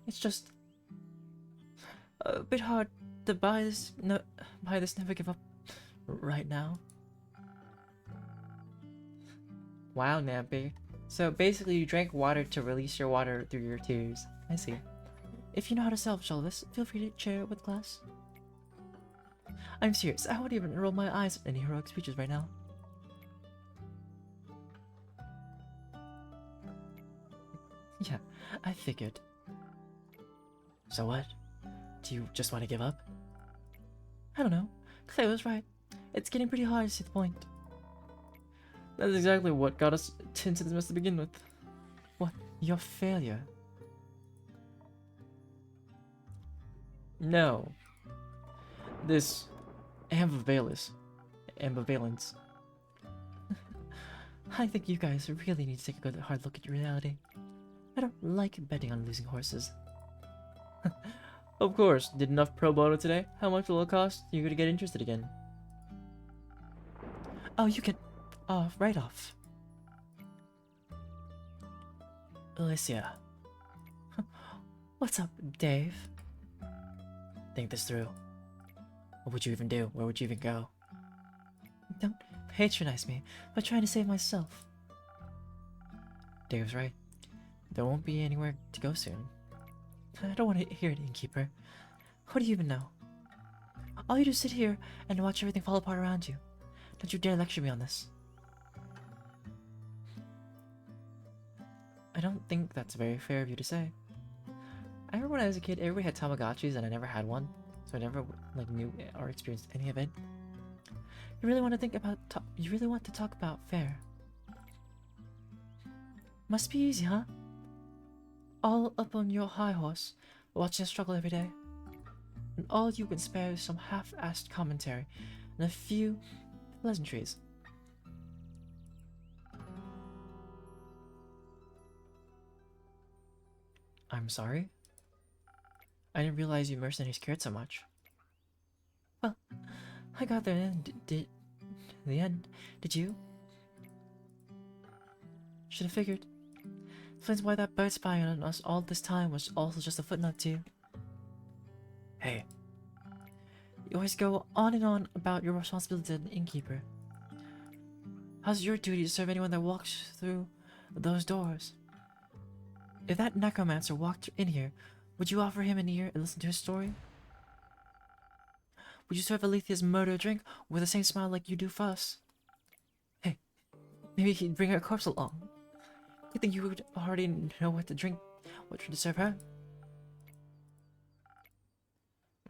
It's just a bit hard to buy this never give up right now. Wow, Nappy. So basically you drank water to release your water through your tears. I see. If you know how to salvage all this, feel free to share it with class. I'm serious, I wouldn't even roll my eyes at any heroic speeches right now. Yeah, I figured. So what? Do you just want to give up? I don't know. Clay was right. It's getting pretty hard to see the point. That's exactly what got us into this mess to begin with. What? Your failure? No. This ambivalence. I think you guys really need to take a good hard look at your reality. I don't like betting on losing horses. Of course. Did enough pro bono today? How much will it cost you to get interested again? Oh, you can... right off. Alicia. What's up, Dave? Think this through. What would you even do? Where would you even go? Don't patronize me by trying to save myself. Dave's right. There won't be anywhere to go soon. I don't want to hear it, Innkeeper. What do you even know? All you do is sit here and watch everything fall apart around you. Don't you dare lecture me on this. I don't think that's very fair of you to say. I remember when I was a kid, everybody had Tamagotchis and I never had one, so I never knew or experienced any of it. You really want to talk about fair? Must be easy, huh? All up on your high horse, watching us struggle every day. And all you can spare is some half-assed commentary and a few pleasantries. I'm sorry? I didn't realize you mercenaries cared so much. Well, I got there in the end. Did you? Should have figured. Explains why that bird spying on us all this time was also just a footnote to you. Hey, you always go on and on about your responsibility as an innkeeper. How's your duty to serve anyone that walks through those doors? If that necromancer walked in here, would you offer him an ear and listen to his story? Would you serve Alethea's murder a drink with the same smile like you do for us? Hey, maybe he'd bring her corpse along. You think you would already know what to drink, what to serve her?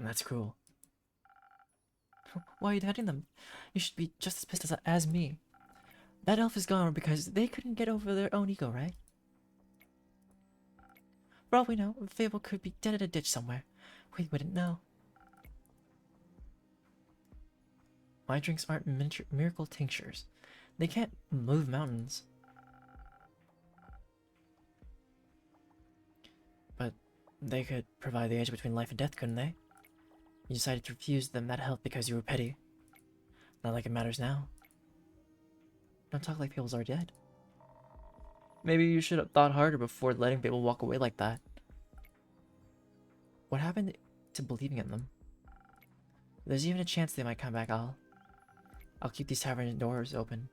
That's cruel. Why are you doubting them? You should be just as pissed as me. That elf is gone because they couldn't get over their own ego, right? For all we know, Fable could be dead in a ditch somewhere. We wouldn't know. My drinks aren't miracle tinctures. They can't move mountains. But they could provide the edge between life and death, couldn't they? You decided to refuse them that help because you were petty. Not like it matters now. Don't talk like Fables are dead. Maybe you should have thought harder before letting people walk away like that. What happened to believing in them? If there's even a chance they might come back, I'll keep these tavern doors open.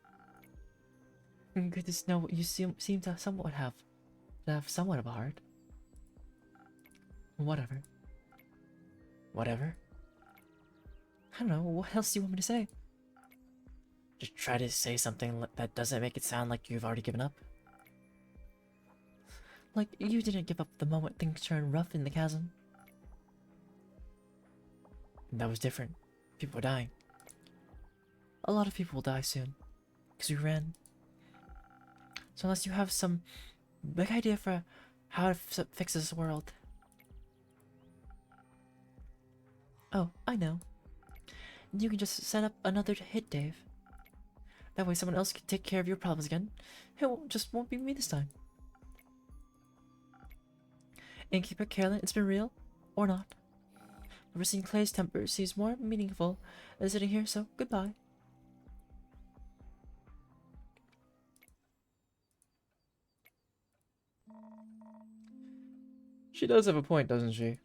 Good to know you seem to somewhat have somewhat of a heart. Whatever. Whatever? I don't know, what else do you want me to say? Just try to say something that doesn't make it sound like you've already given up. Like, you didn't give up the moment things turned rough in the chasm. That was different. People were dying. A lot of people will die soon. Because we ran. So unless you have some big idea for how to fix this world. Oh, I know. You can just set up another hit, Dave. That way someone else can take care of your problems again. It won't be me this time. Innkeeper Carolyn, it's been real, or not. Ever seen Clay's temper seems more meaningful than sitting here, so goodbye. She does have a point, doesn't she?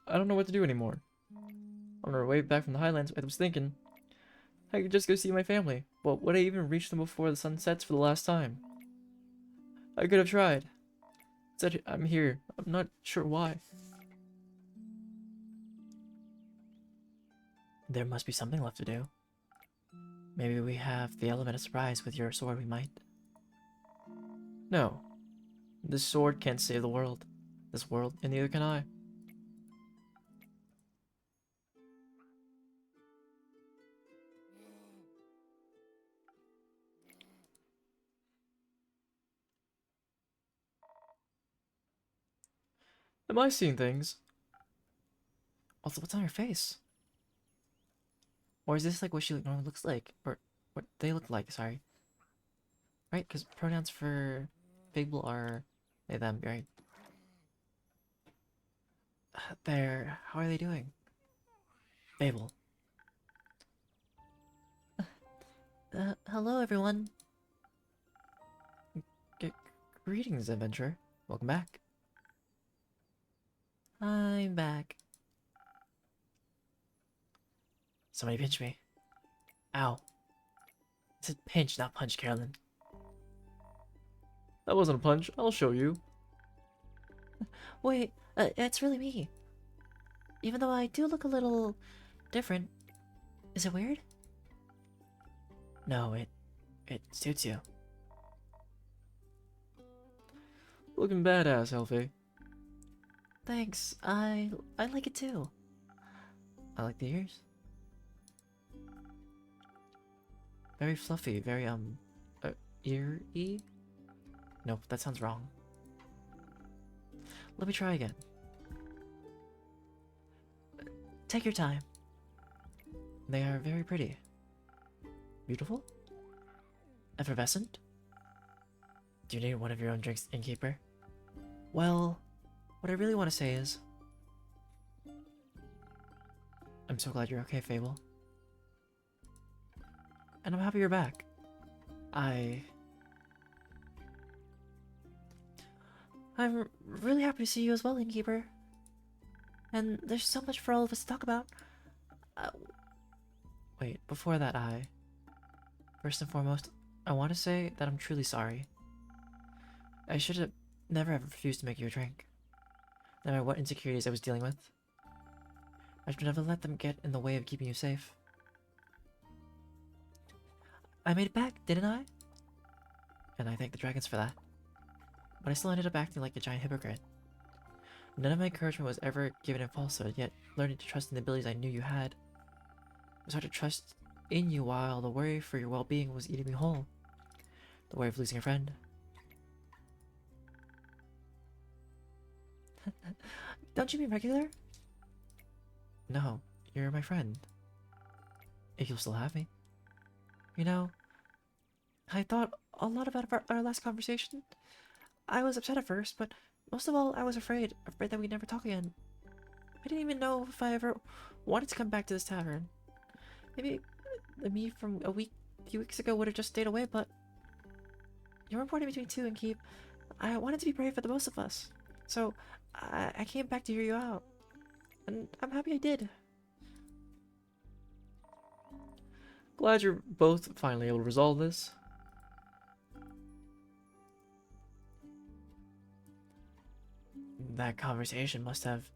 I don't know what to do anymore. On our way back from the Highlands, I was thinking, I could just go see my family, but would I even reach them before the sun sets for the last time? I could have tried. Said I'm here. I'm not sure why. There must be something left to do. Maybe we have the element of surprise with your sword, we might. No. This sword can't save the world. This world, and neither can I. Am I seeing things? Also, what's on her face? Or is this like what she normally looks like? Or what they look like, sorry. Right? Because pronouns for Fable are they, them, right? There. How are they doing? Fable. Hello everyone. Greetings, adventurer. Welcome back. I'm back. Somebody pinch me. Ow. It said pinch, not punch, Carolyn. That wasn't a punch. I'll show you. Wait, it's really me. Even though I do look a little different. Is it weird? No, it suits you. Looking badass, Elfie. Thanks. I like it too. I like the ears. Very fluffy, very eerie? Nope, that sounds wrong. Let me try again. Take your time. They are very pretty. Beautiful? Effervescent? Do you need one of your own drinks, innkeeper? Well, what I really want to say is... I'm so glad you're okay, Fable. And I'm happy you're back. I'm really happy to see you as well, Innkeeper. And there's so much for all of us to talk about. Uh, Wait, before that, first and foremost, I want to say that I'm truly sorry. I should have never have refused to make you a drink. No matter what insecurities I was dealing with, I should never let them get in the way of keeping you safe. I made it back, didn't I? And I thank the dragons for that. But I still ended up acting like a giant hypocrite. None of my encouragement was ever given in falsehood, yet learning to trust in the abilities I knew you had. It was hard to trust in you while the worry for your well-being was eating me whole. The worry of losing a friend. Don't you mean regular? No, you're my friend. If you'll still have me. You know, I thought a lot about our last conversation. I was upset at first, but most of all, I was afraid that we'd never talk again. I didn't even know if I ever wanted to come back to this tavern. Maybe me from a few weeks ago would have just stayed away, but you're important to me too, and Keep. I wanted to be brave for the both of us, so I came back to hear you out, and I'm happy I did. Glad you're both finally able to resolve this. That conversation must have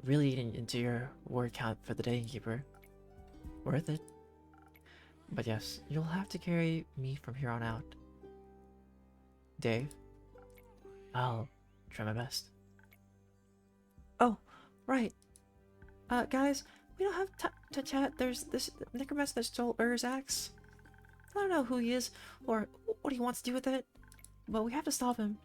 really eaten into your word count for the day, Keeper. Worth it. But yes, you'll have to carry me from here on out. Dave, I'll try my best. Oh, right. Guys, we don't have time to chat. There's this necromancer that stole Ur's axe. I don't know who he is or what he wants to do with it, but we have to stop him.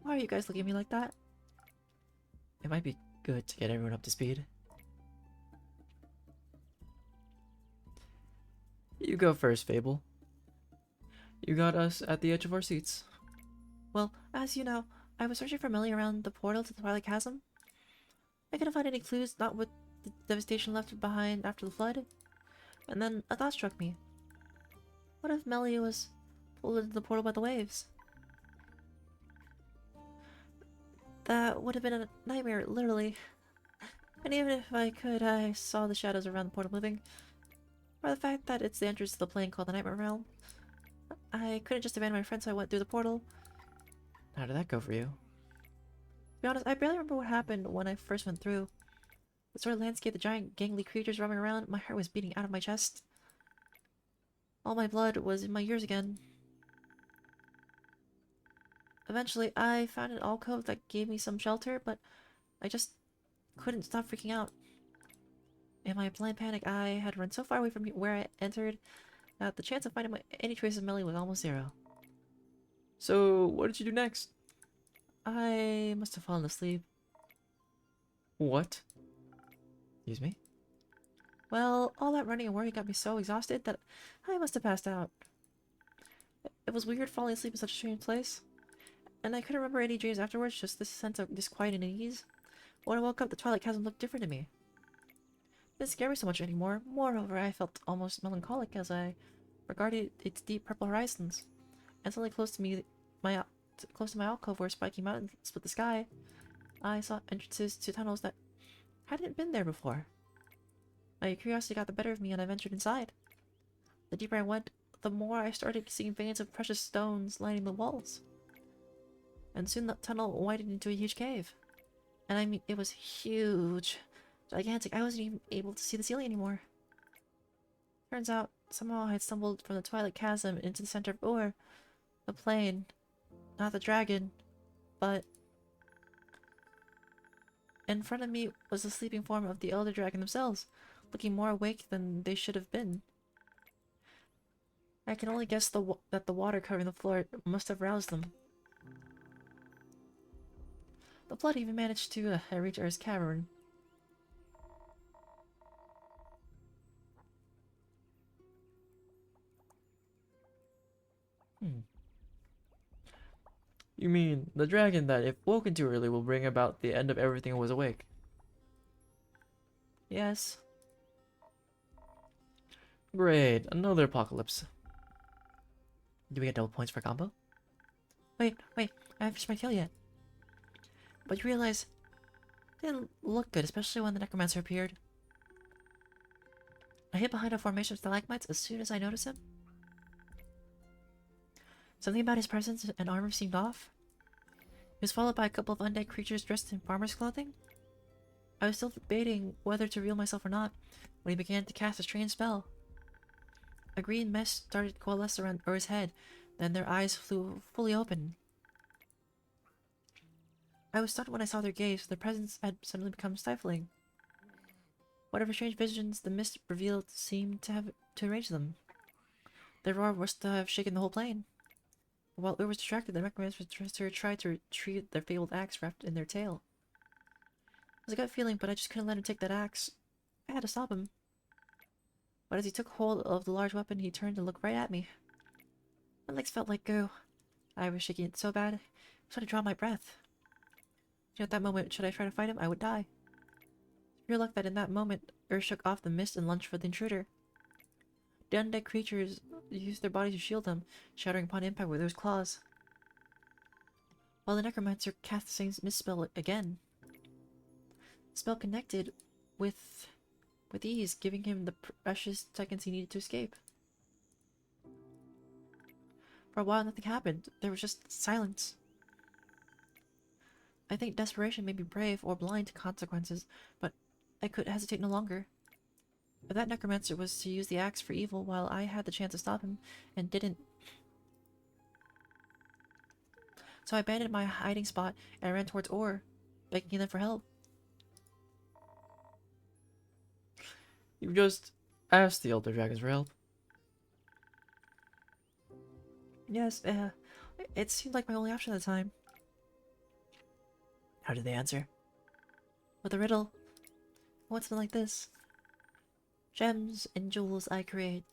Why are you guys looking at me like that? It might be good to get everyone up to speed. You go first, Fable. You got us at the edge of our seats. Well, as you know, I was searching for Melly around the portal to the Twilight Chasm. I couldn't find any clues, not with the devastation left behind after the flood. And then a thought struck me. What if Melly was pulled into the portal by the waves? That would have been a nightmare, literally. And even if I could, I saw the shadows around the portal moving. Or the fact that it's the entrance to the plane called the Nightmare Realm. I couldn't just abandon my friend, so I went through the portal. How did that go for you? To be honest, I barely remember what happened when I first went through. The sort of landscape, the giant gangly creatures roaming around, my heart was beating out of my chest. All my blood was in my ears again. Eventually, I found an alcove that gave me some shelter, but I just couldn't stop freaking out. In my blind panic, I had run so far away from where I entered that the chance of finding any trace of Melly was almost zero. So, what did you do next? I must have fallen asleep. What? Excuse me? Well, all that running and worry got me so exhausted that I must have passed out. It was weird falling asleep in such a strange place. And I couldn't remember any dreams afterwards, just this sense of disquiet and unease. When I woke up, the Twilight Chasm looked different to me. It didn't scare me so much anymore. Moreover, I felt almost melancholic as I regarded its deep purple horizons. And suddenly close to my alcove where spiky mountains split the sky, I saw entrances to tunnels that hadn't been there before. My curiosity got the better of me and I ventured inside. The deeper I went, the more I started seeing veins of precious stones lining the walls. And soon the tunnel widened into a huge cave. And I mean, it was huge. Gigantic. I wasn't even able to see the ceiling anymore. Turns out, somehow I had stumbled from the Twilight Chasm into the center of Ur. The plane. Not the dragon. But in front of me was the sleeping form of the Elder Dragon themselves, looking more awake than they should have been. I can only guess that the water covering the floor must have roused them. The flood even managed to reach Ur's cavern. You mean the dragon that, if woken too early, will bring about the end of everything who was awake? Yes. Great, another apocalypse. Do we get double points for combo? Wait, I haven't finished my kill yet. But you realize it didn't look good, especially when the necromancer appeared. I hid behind a formation of stalagmites as soon as I noticed him. Something about his presence and armor seemed off. He was followed by a couple of undead creatures dressed in farmer's clothing. I was still debating whether to reveal myself or not when he began to cast a strange spell. A green mist started to coalesce around Ur's head, then their eyes flew fully open. I was stunned when I saw their gaze. Their presence had suddenly become stifling. Whatever strange visions the mist revealed seemed to have to enrage them. Their roar was to have shaken the whole plane. While Ur was distracted, the necromancer tried to retrieve their fabled axe wrapped in their tail. It was a gut feeling, but I just couldn't let him take that axe. I had to stop him. But as he took hold of the large weapon, he turned to look right at me. My legs felt like goo. I was shaking it so bad, I was trying to draw my breath. At that moment, should I try to fight him, I would die. Pure luck that in that moment, Ur shook off the mist and lunged for the intruder. The undead creatures used their bodies to shield them, shattering upon impact with Ur's claws. While the necromancer cast the same mist spell again. The spell connected with ease, giving him the precious seconds he needed to escape. For a while, nothing happened. There was just silence. I think desperation made me brave or blind to consequences, but I could hesitate no longer. If that necromancer was to use the axe for evil while I had the chance to stop him, and didn't. So I abandoned my hiding spot and ran towards Ur, begging them for help. You just asked the Elder Dragons for help. Yes, it seemed like my only option at the time. How did they answer? With a riddle. What's been like this? Gems and jewels I create,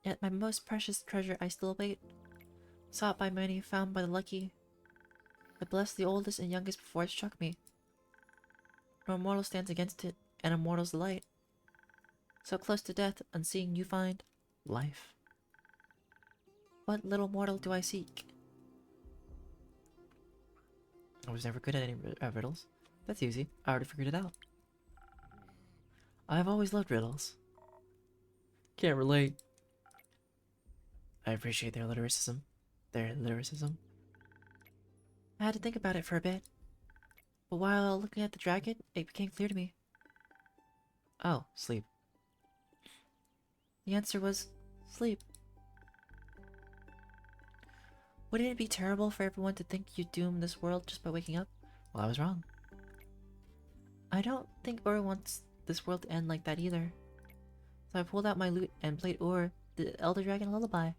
yet my most precious treasure I still await. Sought by many, found by the lucky. I bless the oldest and youngest before it struck me. No mortal stands against it, and a mortal's delight. So close to death, unseeing you find Life. what little mortal do I seek? I was never good at any riddles. That's easy. I already figured it out. I've always loved riddles. Can't relate. I appreciate their lyricism. I had to think about it for a bit. But while looking at the dragon, it became clear to me. Oh, sleep. The answer was sleep. Wouldn't it be terrible for everyone to think you doomed this world just by waking up? Well, I was wrong. I don't think Ur wants this world to end like that either. So I pulled out my lute and played Ur, the Elder Dragon, a lullaby.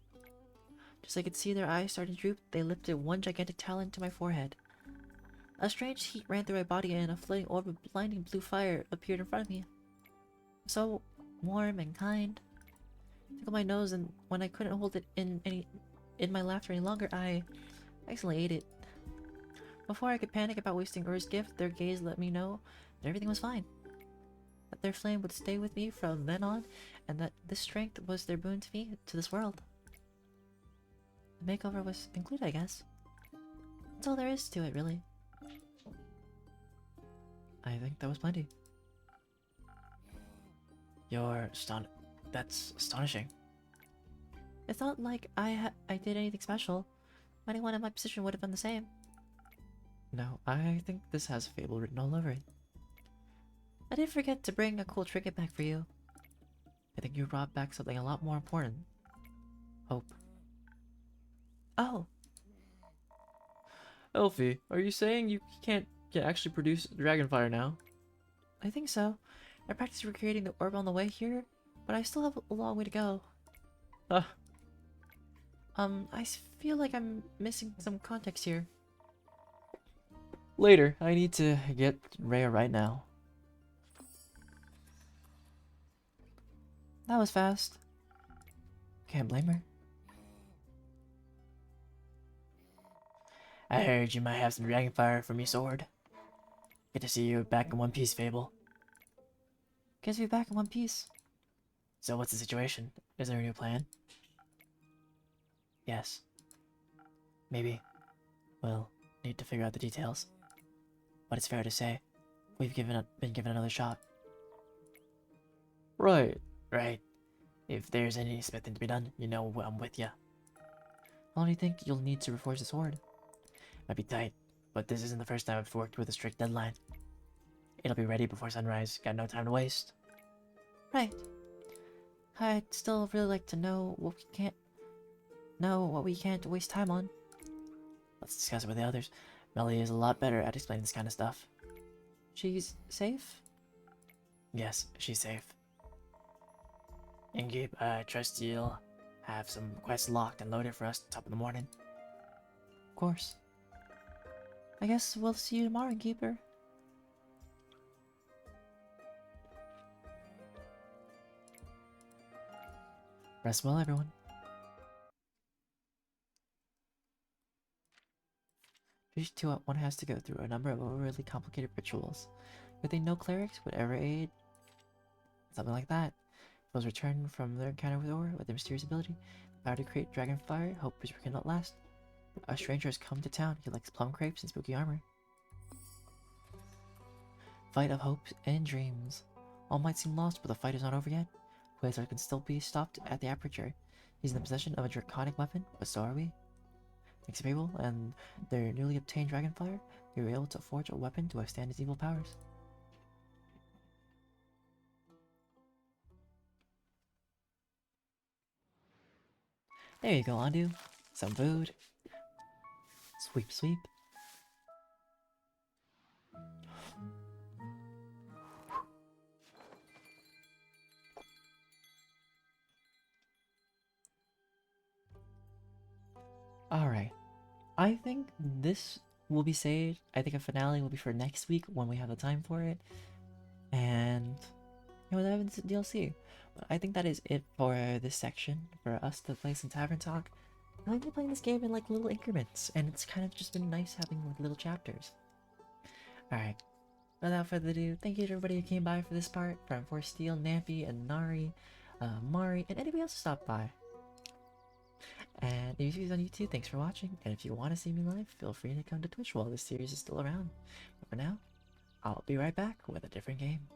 Just as I could see their eyes starting to droop, they lifted one gigantic talon to my forehead. A strange heat ran through my body and a floating orb of blinding blue fire appeared in front of me. So warm and kind. It tickled my nose, and when I couldn't hold it in my laughter any longer, I accidentally ate it. Before I could panic about wasting Ur's gift, their gaze let me know that everything was fine. That their flame would stay with me from then on, and that this strength was their boon to me, to this world. The makeover was concluded, I guess. That's all there is to it, really. I think that was plenty. That's astonishing. It's not like I did anything special. Anyone in my position would have done the same. No, I think this has Fable written all over it. I did forget to bring a cool trinket back for you. I think you brought back something a lot more important. Hope. Oh, Elfie, are you saying you can't actually produce dragonfire now? I think so. I practiced recreating the orb on the way here, but I still have a long way to go. Ah. I feel like I'm missing some context here. Later, I need to get Rhea right now. That was fast. Can't blame her. I heard you might have some dragonfire from your sword. Good to see you back in one piece, Fable. Good to be back in one piece. So what's the situation? Is there a new plan? Yes. Maybe we'll need to figure out the details. But it's fair to say, we've been given another shot. Right. Right? If there's any smithing to be done, you know I'm with ya. How long do you think you'll need to reforge the sword? Might be tight, but this isn't the first time I've worked with a strict deadline. It'll be ready before sunrise. Got no time to waste. Right. I'd still really like to know what we can't waste time on. Let's discuss it with the others. Melly is a lot better at explaining this kind of stuff. She's safe? Yes, she's safe. Ingeep, I trust you'll have some quests locked and loaded for us top of the morning. Of course. I guess we'll see you tomorrow, Keeper. Rest well, everyone. DjDoubleT has to go through a number of overly complicated rituals. Good thing no clerics would ever aid. Something like that. Those return from their encounter with Aura with their mysterious ability, the power to create dragon fire, hope is rekindled at last. A stranger has come to town. He likes plum crepes and spooky armor. Fight of hopes and dreams. All might seem lost, but the fight is not over yet. Quasar can still be stopped at the aperture. He's in the possession of a draconic weapon, but so are we. Thanks to Fable and their newly obtained dragonfire, we were able to forge a weapon to withstand his evil powers. There you go, Andu. Some food. Sweep, sweep. Alright. I think this will be saved. I think a finale will be for next week when we have the time for it. And you know, that is DLC. But I think that is it for this section for us to play some Tavern Talk. I like playing this game in like little increments, and it's kind of just been nice having like little chapters. Alright. Without further ado, thank you to everybody who came by for this part, from Force Steel, Nampi, and Nari, Mari, and anybody else who stopped by. And if you see this on YouTube, thanks for watching. And if you want to see me live, feel free to come to Twitch while this series is still around. But for now, I'll be right back with a different game.